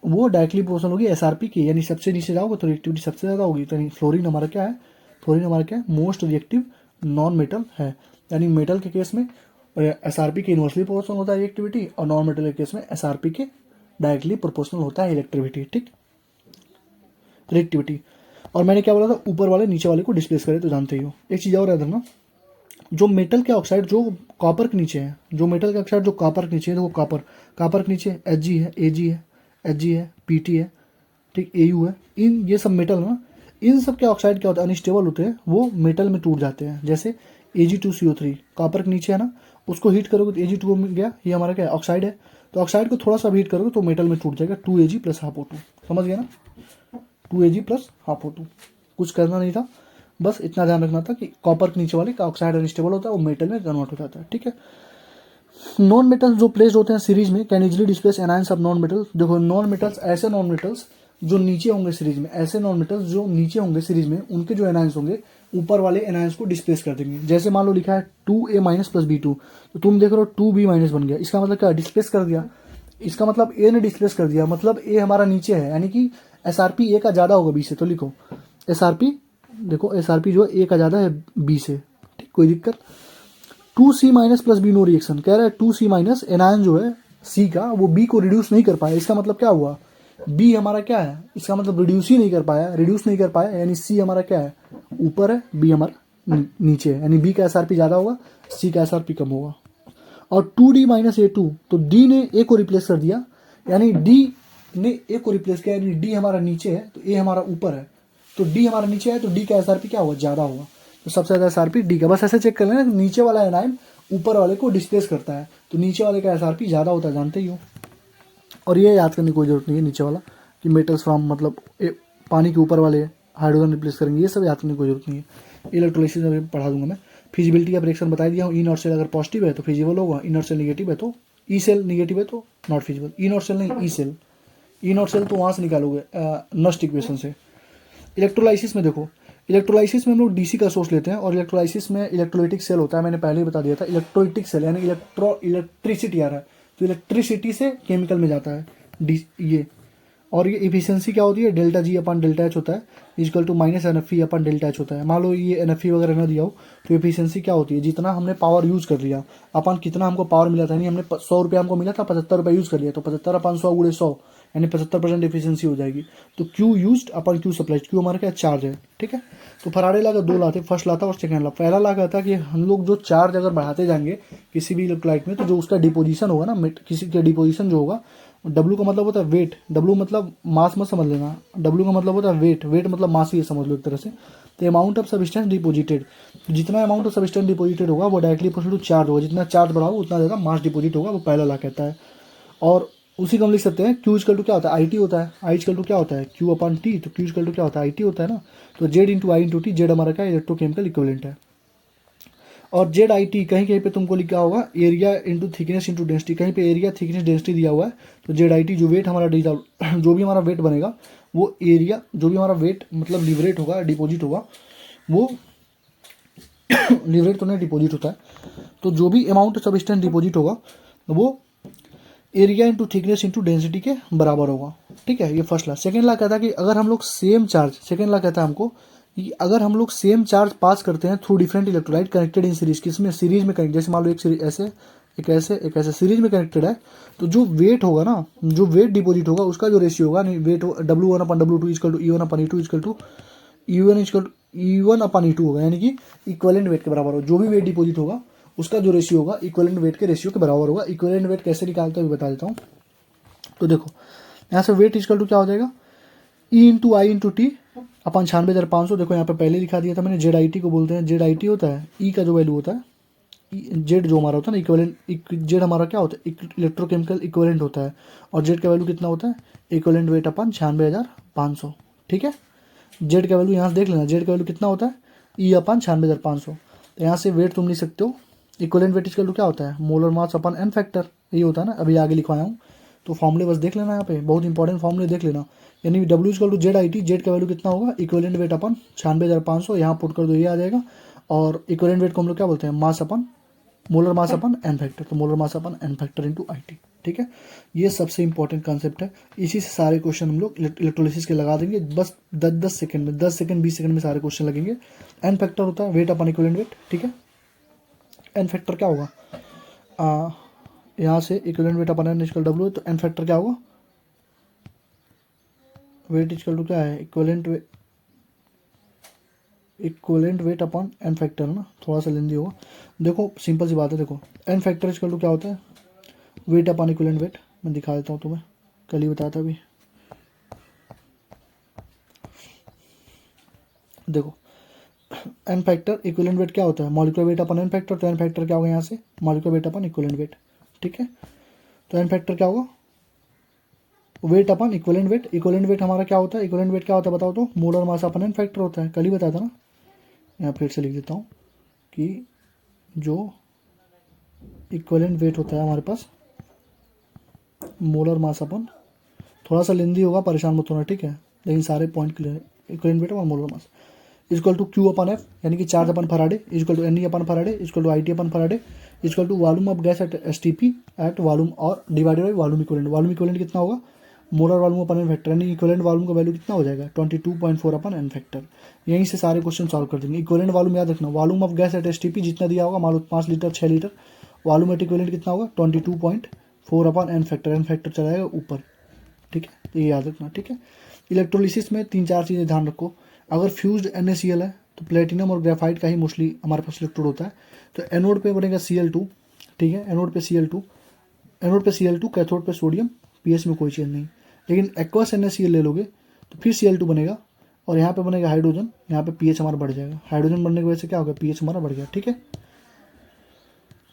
वो डायरेक्टली प्रोपोर्शनल होगी एसआरपी की, यानी सबसे नीचे जाओगे तो रिएक्टिविटी सबसे ज़्यादा होगी। तो फ्लोरीन हमारा क्या है, फ्लोरीन हमारा क्या है, मोस्ट रिएक्टिव नॉन मेटल है। यानी मेटल के केस में एसआरपी के इनवर्सली प्रोपोर्शनल होता है रिएक्टिविटी, और नॉन मेटल के केस में एसआरपी के डायरेक्टली प्रोपोर्शनल होता है इलेक्ट्रिविटी, ठीक, रिएक्टिविटी। और मैंने क्या बोला था, ऊपर वाले नीचे वाले को डिस्प्लेस करे, तो जानते ही हो। एक चीज़ और याद रखना, जो मेटल के ऑक्साइड जो कॉपर के नीचे है, जो मेटल का ऑक्साइड जो कॉपर के नीचे है, तो वो कॉपर के नीचे Hg है, Ag है, Hg है, Pt है, ठीक, Au है। इन ये सब मेटल ना, इन सब के ऑक्साइड क्या होता है, अनस्टेबल होते हैं, वो मेटल में टूट जाते हैं। जैसे Ag2CO3 कॉपर के नीचे है ना, उसको हीट करोगे तो Ag2 मिल गया, ये हमारा क्या है, ऑक्साइड है। तो ऑक्साइड को थोड़ा सा हीट करोगे तो मेटल में टूट जाएगा, 2Ag प्लस हाफ O2, समझ गया ना, 2Ag प्लस हाफ O2। कुछ करना नहीं था, बस इतना ध्यान रखना था कि कॉपर के नीचे वाले का ऑक्साइड अनस्टेबल होता है, वो मेटल में कन्वर्ट हो जाता है, ठीक है। नॉन मेटल्स जो प्लेस्ड होते हैं सीरीज में can easily displace anions of non metals. देखो नॉन मेटल्स, ऐसे नॉन मेटल्स जो नीचे होंगे सीरीज में, ऐसे नॉन मेटल्स जो नीचे होंगे सीरीज में, उनके जो एनायंस होंगे ऊपर वाले एनायंस को डिस्प्लेस कर देंगे। जैसे मान लो लिखा है 2A माइनस प्लस B2, तो तुम देख रहे हो 2B माइनस बन गया, इसका मतलब क्या, डिस्प्लेस कर दिया। इसका मतलब ए ने डिस्प्लेस कर दिया, मतलब ए हमारा नीचे है, यानी कि SRP ए का ज़्यादा होगा बी से। तो लिखो SRP, देखो SRP जो है ए का ज़्यादा है बी से, ठीक, कोई दिक्कत। 2C minus plus B no reaction, कह रहा है 2C माइनस एनायन जो है C का, वो B को रिड्यूस नहीं कर पाया। इसका मतलब क्या हुआ, B हमारा क्या है, इसका मतलब रिड्यूस ही नहीं कर पाया, रिड्यूस नहीं कर पाया, यानी C हमारा क्या है, ऊपर है, B हमारा नीचे है, यानी B का SRP ज़्यादा होगा, C का SRP कम होगा। और 2D माइनस A2, तो D ने A को रिप्लेस कर दिया, यानी D ने A को रिप्लेस किया, यानी D हमारा नीचे है तो A हमारा ऊपर है, तो D हमारा नीचे है तो D का SRP क्या होगा, ज़्यादा होगा। तो सबसे ज़्यादा SRP D का। बस ऐसे चेक कर लेना, नीचे वाला एनायन ऊपर वाले को डिस्प्लेस करता है, तो नीचे वाले का SRP ज़्यादा होता है, जानते ही हो। और ये याद करने की कोई जरूरत नहीं है नीचे वाला कि मेटल्स फ्रॉम मतलब पानी के ऊपर वाले हाइड्रोजन रिप्लेस करेंगे, ये सब याद करने की कोई जरूरत नहीं है। इलेक्ट्रोलाइसिस में पढ़ा दूंगा मैं। फिजिबिलिटी का रिएक्शन बता दिया हूँ। ई नॉट सेल अगर पॉजिटिव है तो फिजिबल होगा, ई नॉट सेल निगेटिव है तो ई सेल निगेटिव है तो not feasible. E not cell नहीं, E cell, E not cell तो वहाँ से निकालोगे नस्ट इक्वेशन से। इलेक्ट्रोलाइसिस में देखो, इलेक्ट्रोलाइसिस में हम लोग डीसी का सोर्स लेते हैं, और इलेक्ट्रोलाइसिस में इलेक्ट्रोलाइटिक सेल होता है, मैंने पहले ही बता दिया था। इलेक्ट्रोलाइटिक सेल यानी इलेक्ट्रिसिटी आ रहा है, तो इलेक्ट्रिसिटी से केमिकल में जाता है ये। और ये इफिशियंसी क्या होती है, delta G upon delta H होता है, is equal to minus NFE upon delta H होता है। मान लो ये NFE वगैरह ना दिया हो तो इफिशियंसी क्या होती है, जितना हमने पावर यूज़ कर लिया, अपन कितना हमको पावर मिला था, नहीं हमने 100 रुपये हमको मिला था, 75 रुपये यूज़ कर लिया, तो 75 अपन 100 गुणे 100, यानी 75% एफिशिएंसी हो जाएगी। तो Q used upon Q supply, Q हमारा क्या चार्ज है, ठीक है। तो फराडे ला का दो ला थे, फर्स्ट ला था और सेकंड ला। पहला ला कहता कि हम लोग जो चार्ज अगर बढ़ाते जाएंगे किसी भी इलेक्ट्रोलाइट में, तो जो उसका डिपोजिशन होगा ना, किसी का डिपोजिशन जो होगा, डब्लू का मतलब होता है वेट, डब्लू मतलब मास मत समझ लेना, डब्लू का मतलब होता है वेट, वेट मतलब मास ही समझ लो एक तरह से। तो अमाउंट ऑफ सब्सटेंस डिपोजिटेड, जितना अमाउंट ऑफ सब्सटेंस डिपोजिटेड होगा वो डायरेक्टली प्रोपोर्शनल टू चार्ज होगा, जितना चार्ज बढ़ाओ उतना ज़्यादा मास डिपोजिट होगा, वो पहला ला कहता है। और उसी को हम लिख सकते हैं क्यू इजकल टू क्या होता है, आई टी होता है, आई इजकल टू क्या होता है, क्यू अपॉन टी, तो क्यू इजकल टू क्या होता है, आई टी होता है ना। तो जेड इंटू आई इंटू टी, जेड हमारा क्या इलेक्ट्रोकेमिकल इक्विवेलेंट है। और जेड आई टी कहीं कहीं पे तुमको लिखा होगा area into thickness into density, कहीं पे एरिया थिकनेस डेंसिटी दिया हुआ है। तो जेड आई टी जो वेट हमारा जो भी हमारा वेट बनेगा, वो एरिया जो भी हमारा वेट मतलब लिबरेट होगा, डिपोजिट होगा, वो लिबरेट तो नहीं डिपोजिट होता है, तो जो भी अमाउंट ऑफ सब्सटेंस डिपोजिट होगा वो area into thickness into density के बराबर होगा, ठीक है। ये फर्स्ट ला। सेकेंड ला कहता है कि अगर हम लोग सेम चार्ज, सेकेंड ला कहता है हमको कि अगर हम लोग सेम चार्ज पास करते हैं through different electrolyte connected in series, किसमें सीरीज में कनेक्ट, जैसे मान लो एक सीरीज ऐसे एक ऐसे एक ऐसे सीरीज में कनेक्टेड है, तो जो वेट होगा ना, जो वेट डिपोजिट होगा उसका जो रेशियो होगा, नहीं weight W1 upon W2 is equal to E1 upon E2 is equal to E1 is equal E1 upon E2 होगा, यानी कि इक्वलेंट वेट के बराबर हो। जो भी वेट डिपोजिट होगा उसका जो रेशियो होगा इक्वलेंट वेट के रेशियो के बराबर होगा। इक्वलेंट वेट कैसे निकालते हैं बता देता हूँ। तो देखो यहाँ से वेट इजकल टू क्या हो जाएगा, ई इंटू आई इंटू टी अपन 96,500। देखो यहाँ पे पहले लिखा दिया था मैंने, जेड आई टी को बोलते हैं, जेड आई टी होता है ई का जो वैल्यू होता है, जेड जो हमारा होता है ना इक्वलेंट, जेड हमारा क्या होता है इलेक्ट्रोकेमिकल इक्वलेंट होता है, और जेड का वैल्यू कितना होता है इक्वलेंट वेट अपन 96,500, ठीक है। जेड का वैल्यू यहाँ से देख लेना, जेड का वैल्यू कितना होता है ई अपन 96,500। तो यहाँ से वेट तुम लिख सकते हो इक्वलेंट वेट इक्वल टू क्या होता है molar mass upon N factor, ये होता है ना, अभी आगे लिखवाया हूँ। तो फॉर्मूले बस देख लेना, यहाँ पे बहुत इंपॉर्टेंट फॉर्मूले देख लेना, यानी W equal to Z I T, Z का वैल्यू कितना होगा इक्वलेंट वेट अपन 96,500, यहाँ पुट कर दो ये आ जाएगा। और इक्वलेंट वेट को हम लोग क्या बोलते हैं mass upon molar mass upon N factor, तो molar mass upon N factor into I T, ठीक है। ये सबसे इंपॉर्टेंट कॉन्सेप्ट है, इसी से सारे क्वेश्चन हम लोग इलेक्ट्रोलिसिस के लगा देंगे, बस 10 सेकंड में, 10 सेकंड 20 सेकंड में सारे क्वेश्चन लगेंगे। एन फैक्टर होता है वेट अपन इक्वलेंट वेट, ठीक है। एन फैक्टर क्या होगा, यहाँ से equivalent weight upon N equal W, तो एन फैक्टर क्या होगा वेट इक्वल टू क्या है equivalent weight, equivalent weight upon N factor है ना, थोड़ा सा लेंदी होगा। देखो सिंपल सी बात है, देखो एन फैक्टर इक्वल टू क्या होता है, वेट अपॉन इक्वलेंट वेट। मैं दिखा देता हूँ तुम्हें, कल ही बताया था अभी। देखो एन फैक्टर इक्वलेंट वेट क्या होता है, molecular weight upon N factor, तो एन फैक्टर क्या होगा यहाँ से, मॉलिक्यूलर वेट अपन इक्वलेंट वेट। ठीक है, तो एन फैक्टर क्या होगा, वेट अपन इक्वलेंट वेट। इक्वलेंट वेट हमारा क्या होता है, इक्वलेंट वेट क्या होता है बताओ तो, molar mass upon N factor होता है, कल ही बताया था ना। यहाँ फिर से लिख देता हूँ कि जो इक्वलेंट वेट होता है हमारे पास, मोलर मास अपन, थोड़ा सा लेंदी होगा, परेशान मत होना, ठीक है, लेकिन सारे पॉइंट क्लियर है। इक्वलेंट वेट और molar mass equal to Q upon F, यानी कि charge upon Faraday, equal to n E upon Faraday, equal to I T upon Faraday, equal to volume of gas at S T P at volume और divided by volume equivalent. Volume equivalent कितना होगा, molar volume upon N factor, यानी equivalent volume का value कितना हो जाएगा 22.4 अपन N factor. यहीं से सारे क्वेश्चन सॉल्व कर देंगे। इक्वलेंट वॉल्यूम याद रखना, volume of gas at S T P जितना दिया होगा, मान लो 5 litre 6 litre, volume at equivalent कितना होगा 22.4 अपन एन फैक्टर, एन फैक्टर चला जाएगा ऊपर। ठीक है, तो ये याद रखना। ठीक है, इलेक्ट्रोलिसिस में 3-4 चीज़ें ध्यान रखो। अगर फ्यूज्ड NaCl है तो प्लेटिनम और ग्रेफाइट का ही मोस्टली हमारे पास इलेक्ट्रोड होता है। तो एनोड पे बनेगा Cl2, ठीक है, एनोड पे Cl2, एनोड पे Cl2, कैथोड पे सोडियम, pH में कोई चेंज नहीं। लेकिन एक्वस NaCl ले लोगे तो फिर Cl2 बनेगा और यहाँ पे बनेगा हाइड्रोजन, यहाँ पे pH हमारा बढ़ जाएगा। हाइड्रोजन बढ़ने की वजह से क्या होगा, pH हमारा बढ़ गया। ठीक है,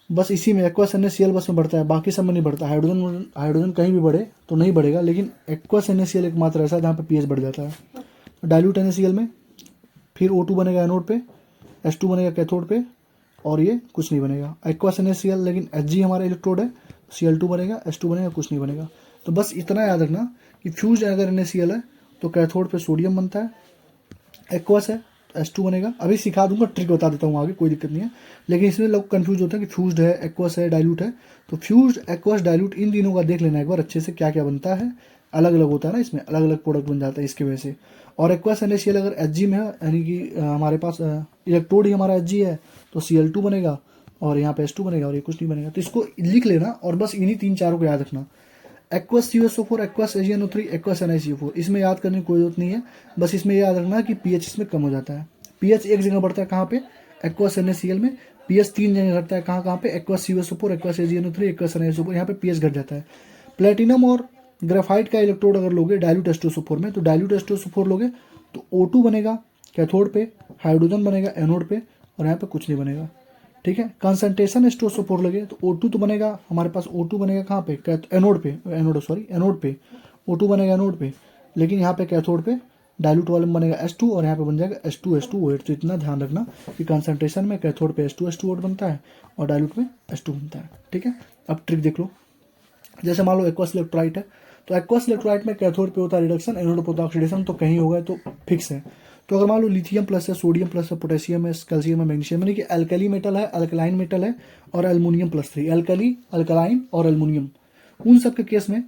बस इसी में एक्वस NaCl बस में बढ़ता है, बाकी सब में नहीं बढ़ता। हाइड्रोजन हाइड्रोजन कहीं भी बढ़े तो नहीं बढ़ेगा, लेकिन एक्वस NaCl एकमात्र ऐसा है जहाँ पे pH बढ़ जाता है। डाइल्यूट NaCl में फिर O2 बनेगा एनोड पे, H2 बनेगा कैथोड पे, और ये कुछ नहीं बनेगा। एक्वस NaCl, लेकिन Hg हमारा इलेक्ट्रोड है, Cl2 बनेगा, H2 बनेगा, कुछ नहीं बनेगा। तो बस इतना याद रखना कि फ्यूज अगर NaCl है तो कैथोड पे सोडियम बनता है, एक्वस है तो H2 बनेगा। अभी सिखा दूंगा, ट्रिक बता देता हूँ आगे, कोई दिक्कत नहीं है। लेकिन इसमें लोग कंफ्यूज होते हैं कि फ्यूज्ड है, एक्वस है, डाइल्यूट है। तो फ्यूज्ड, एक्वस, डाइल्यूट इन तीनों का देख लेना एक बार अच्छे से, क्या क्या बनता है। अलग अलग होता है ना, इसमें अलग अलग प्रोडक्ट बन जाता है इसकी वजह से। और एक्वस NaCl अगर Hg में है, यानी कि हमारे पास इलेक्ट्रोड ही हमारा Hg है, तो Cl2 बनेगा और यहाँ पे H2 बनेगा और ये कुछ नहीं बनेगा। तो इसको लिख लेना और बस इन्हीं 3-4 को याद रखना। Aqueous CuSO4, aqueous AgNO3, aqueous NiCO4, इसमें याद करने की कोई जरूरत नहीं है। बस इसमें याद रखना कि pH इसमें कम हो जाता है। pH एक जगह बढ़ता है, कहाँ पे, एक्वस NaCl में। pH 3 जगह घटता है, कहाँ कहाँ पे, aqueous CuSO4, aqueous AgNO3, aqueous NiCO4, यहाँ पे pH घट जाता है। प्लेटिनम और ग्रेफाइट का इलेक्ट्रोड अगर लोगे डाइल्यूट H2SO4 में, तो डाइल्यूट H2SO4 लोगे तो O2 बनेगा कैथोड पे, हाइड्रोजन बनेगा एनोड पे, और यहाँ पे कुछ नहीं बनेगा। ठीक है, कंसंट्रेशन H2SO4 लगे तो O2 तो बनेगा हमारे पास, O2 बनेगा कहाँ पे, एनोड पे, एनोड पे O2 बनेगा एनोड पे, लेकिन यहाँ पे कैथोड पे डाइल्यूट वॉल्यूम बनेगा H2 और यहाँ पे बन जाएगा H2OH। तो इतना ध्यान रखना कि कंसंट्रेशन में कैथोड पे H2OH बनता है और डाइल्यूट में H2 बनता है। ठीक है, अब ट्रिक देख लो। जैसे मान लो एक्वस इलेक्ट्रोलाइट है, तो एक्वस इलेक्ट्रोलाइट में कैथोड पे होता है रिडक्शन, एनोड पे होता है ऑक्सीडेशन, तो कहीं होगा तो फिक्स है। तो अगर मान लो लिथियम प्लस है, सोडियम प्लस है, पोटेशियम है, कैल्शियम है, मैग्नीशियम, यानी कि अल्कली मेटल है, अल्कलाइन मेटल है, और एल्युमिनियम +3, अल्कली, अल्कलाइन और एल्युमिनियम, उन सब के केस में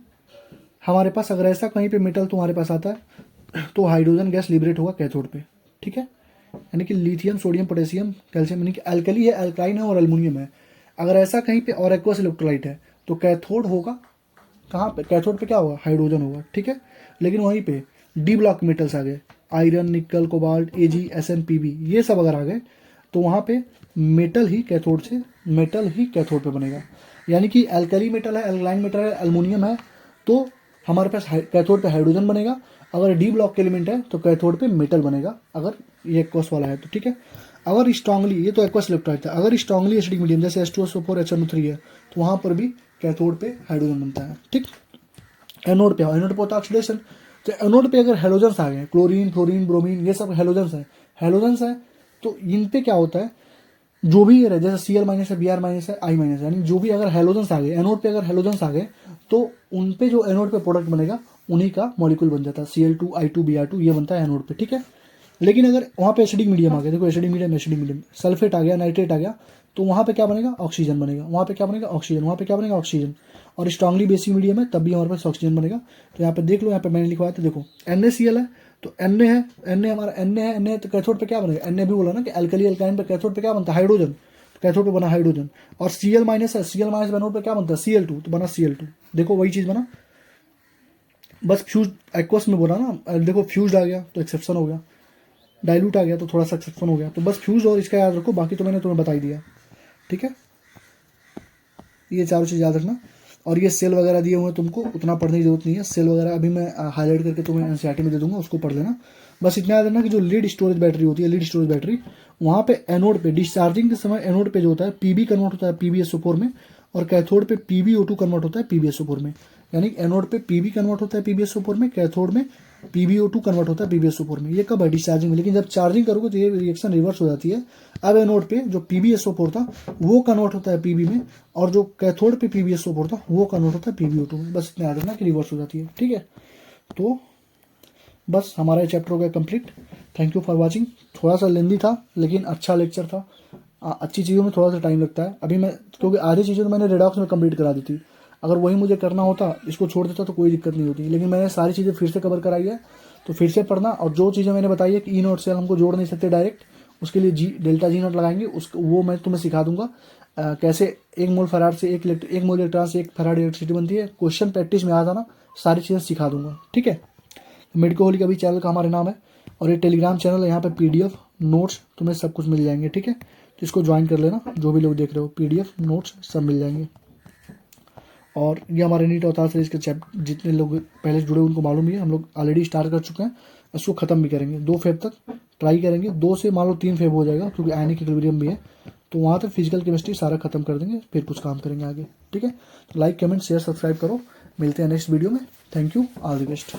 हमारे पास अगर ऐसा कहीं पे मेटल तुम्हारे पास आता है तो हाइड्रोजन गैस लिबरेट होगा कैथोड पे। ठीक है, यानी कि लिथियम, सोडियम, पोटेशियम, कैल्शियम, यानी कि अल्कली है, अल्कलाइन है और एल्युमिनियम है। अगर ऐसा कहीं पे और एक्वस इलेक्ट्रोलाइट है तो कैथोड होगा कहाँ पे, कैथोड पे क्या होगा, हाइड्रोजन होगा। ठीक है, लेकिन वहीं पे डी ब्लॉक मेटल्स आ गए, आयरन, निकल, कोबाल्ट, Ag, Sn, Pb, ये सब अगर आ गए तो वहाँ पे मेटल ही कैथोड पे बनेगा। यानी कि अल्कली मेटल है, अल्कलाइन मेटल है, एल्युमिनियम है, तो हमारे पास कैथोड पे हाइड्रोजन बनेगा। अगर डी ब्लॉक के एलिमेंट है तो कैथोड पे मेटल बनेगा, अगर ये एक्वस वाला है तो। ठीक है, अगर स्ट्रांगली, ये तो एक्वस इलेक्ट्रोलाइट था, अगर स्ट्रांगली एसिडिक मीडियम जैसे H2SO4, HNO3 है, तो वहाँ पर भी कैथोड पे हाइड्रोजन बनता है। ठीक, एनोड पे होता है ऑक्सीडेशन। तो एनोड पे अगर हेलोजेंस आ गए, क्लोरीन, फ्लोरीन, ब्रोमीन, ये सब हेलोजेंस है, तो इन पे क्या होता है, जो भी है जैसे Cl- है, Br- है, I-, यानी जो भी अगर हेलोजेंस आ गए एनोड पे, अगर हेलोजेंस आ गए तो उन पे जो एनोड पे प्रोडक्ट बनेगा उन्हीं का मॉलिक्यूल बन जाता है, Cl2, I2, Br2, ये बनता है एनोड पे। ठीक है, लेकिन अगर वहाँ पे एसिडिक मीडियम आ गया, देखो एसिडिक मीडियम, सल्फेट आ गया, नाइट्रेट आ गया, तो वहाँ पे क्या बनेगा, ऑक्सीजन बनेगा। वहाँ पे क्या बनेगा, ऑक्सीजन। वहाँ पे क्या बनेगा, ऑक्सीजन। और स्ट्रांगली बेसिक मीडियम है तब भी हमारे पास ऑक्सीजन बनेगा। तो यहाँ पे देख लो, यहाँ पे मैंने लिखवाया था, देखो NaCl है तो Na है, Na हमारा Na है तो कैथोड पे क्या बनेगा, Na भी बोला ना कि अल्कली अल्काइन पे कैथोड पे क्या बनता है, हाइड्रोजन, तो कैथोड पे बना हाइड्रोजन। और Cl- है, Cl- एनोड पे क्या बनता है, Cl2, तो बना Cl2। देखो वही चीज बना, बस फ्यूज एक्वस में बोला ना, देखो फ्यूज आ गया तो एक्सेप्शन हो गया। डाइल्यूट आ गया तो थोड़ा सक्सेसफुल हो गया। तो बस फ्यूज और इसका याद रखो, बाकी तो मैंने तुम्हें बता ही दिया, ठीक है। ये चारों चीज़ याद रखना। और ये सेल वगैरह दिए हुए हैं तुमको, उतना पढ़ने की जरूरत नहीं है। सेल वगैरह अभी मैं हाईलाइट करके तुम्हें एनसीईआरटी में दे दूंगा, उसको पढ़ लेना। बस इतना याद रखना कि जो लीड स्टोरेज बैटरी होती है, लीड स्टोरेज बैटरी, वहाँ पे एनोड पे डिस्चार्जिंग के समय एनोड पे जो होता है पीबी कन्वर्ट होता है PbSO4 में, और कैथोड पे PbO2 कन्वर्ट होता है PbSO4 में। यानी एनोड पे पीबी कन्वर्ट होता है PbSO4 में, कैथोड में PbO2 कन्वर्ट होता है PbSO4 में। ये कब है? डिस्चार्जिंग में। लेकिन जब चार्जिंग करोगे तो ये रिएक्शन रिवर्स हो जाती है। अब एनोड पे जो PbSO4 था वो कन्वर्ट होता है Pb में, और जो कैथोड पे PbSO4 था वो कन्वर्ट होता है PbO2 में। बस इतना याद रखना कि रिवर्स हो जाती है, ठीक है। तो बस हमारा चैप्टर हो गया complete. Thank you for watching. थोड़ा सा लेंदी था लेकिन अच्छा लेक्चर था। अच्छी चीज़ों में थोड़ा सा टाइम लगता है अभी मैं, क्योंकि आधी चीज़ें तो मैंने रेडॉक्स में कंप्लीट करा दी थी। अगर वही मुझे करना होता, इसको छोड़ देता तो कोई दिक्कत नहीं होती, लेकिन मैंने सारी चीज़ें फिर से कवर कराई है। तो फिर से पढ़ना, और जो चीज़ें मैंने बताई है कि ई नोट से हमको जोड़ नहीं सकते डायरेक्ट, उसके लिए डेल्टा जी नोट लगाएंगे, वो मैं तुम्हें सिखा दूंगा। कैसे 1 मोल फराड से 1 मोल इलेक्ट्रॉन से 1 फराड इलेक्ट्रिसिटी बनती है। क्वेश्चन प्रैक्टिस में आ जाना, सारी चीज़ें सिखा दूंगा, ठीक है। मेडिको होली का भी चैनल का हमारे नाम है, और ये टेलीग्राम चैनल है, यहाँ पे PDF नोट्स तुम्हें सब कुछ मिल जाएंगे, ठीक है। तो इसको ज्वाइन कर लेना, जो भी लोग देख रहे हो, PDF नोट्स सब मिल जाएंगे। और ये हमारे नीट अवतार सीरीज के चैप्टर जितने लोग पहले से जुड़े उनको मालूम ही है, हम लोग ऑलरेडी स्टार्ट कर चुके हैं। इसको ख़त्म भी करेंगे 2 फेब तक ट्राई करेंगे, 2 से मान लो 3 फेब हो जाएगा, क्योंकि आयनिक इक्विलिब्रियम भी है। तो वहाँ तक फिजिकल केमिस्ट्री सारा खत्म कर देंगे, फिर कुछ काम करेंगे आगे, ठीक है। तो लाइक कमेंट शेयर सब्सक्राइब करो, मिलते हैं नेक्स्ट वीडियो में। Thank you, all the best.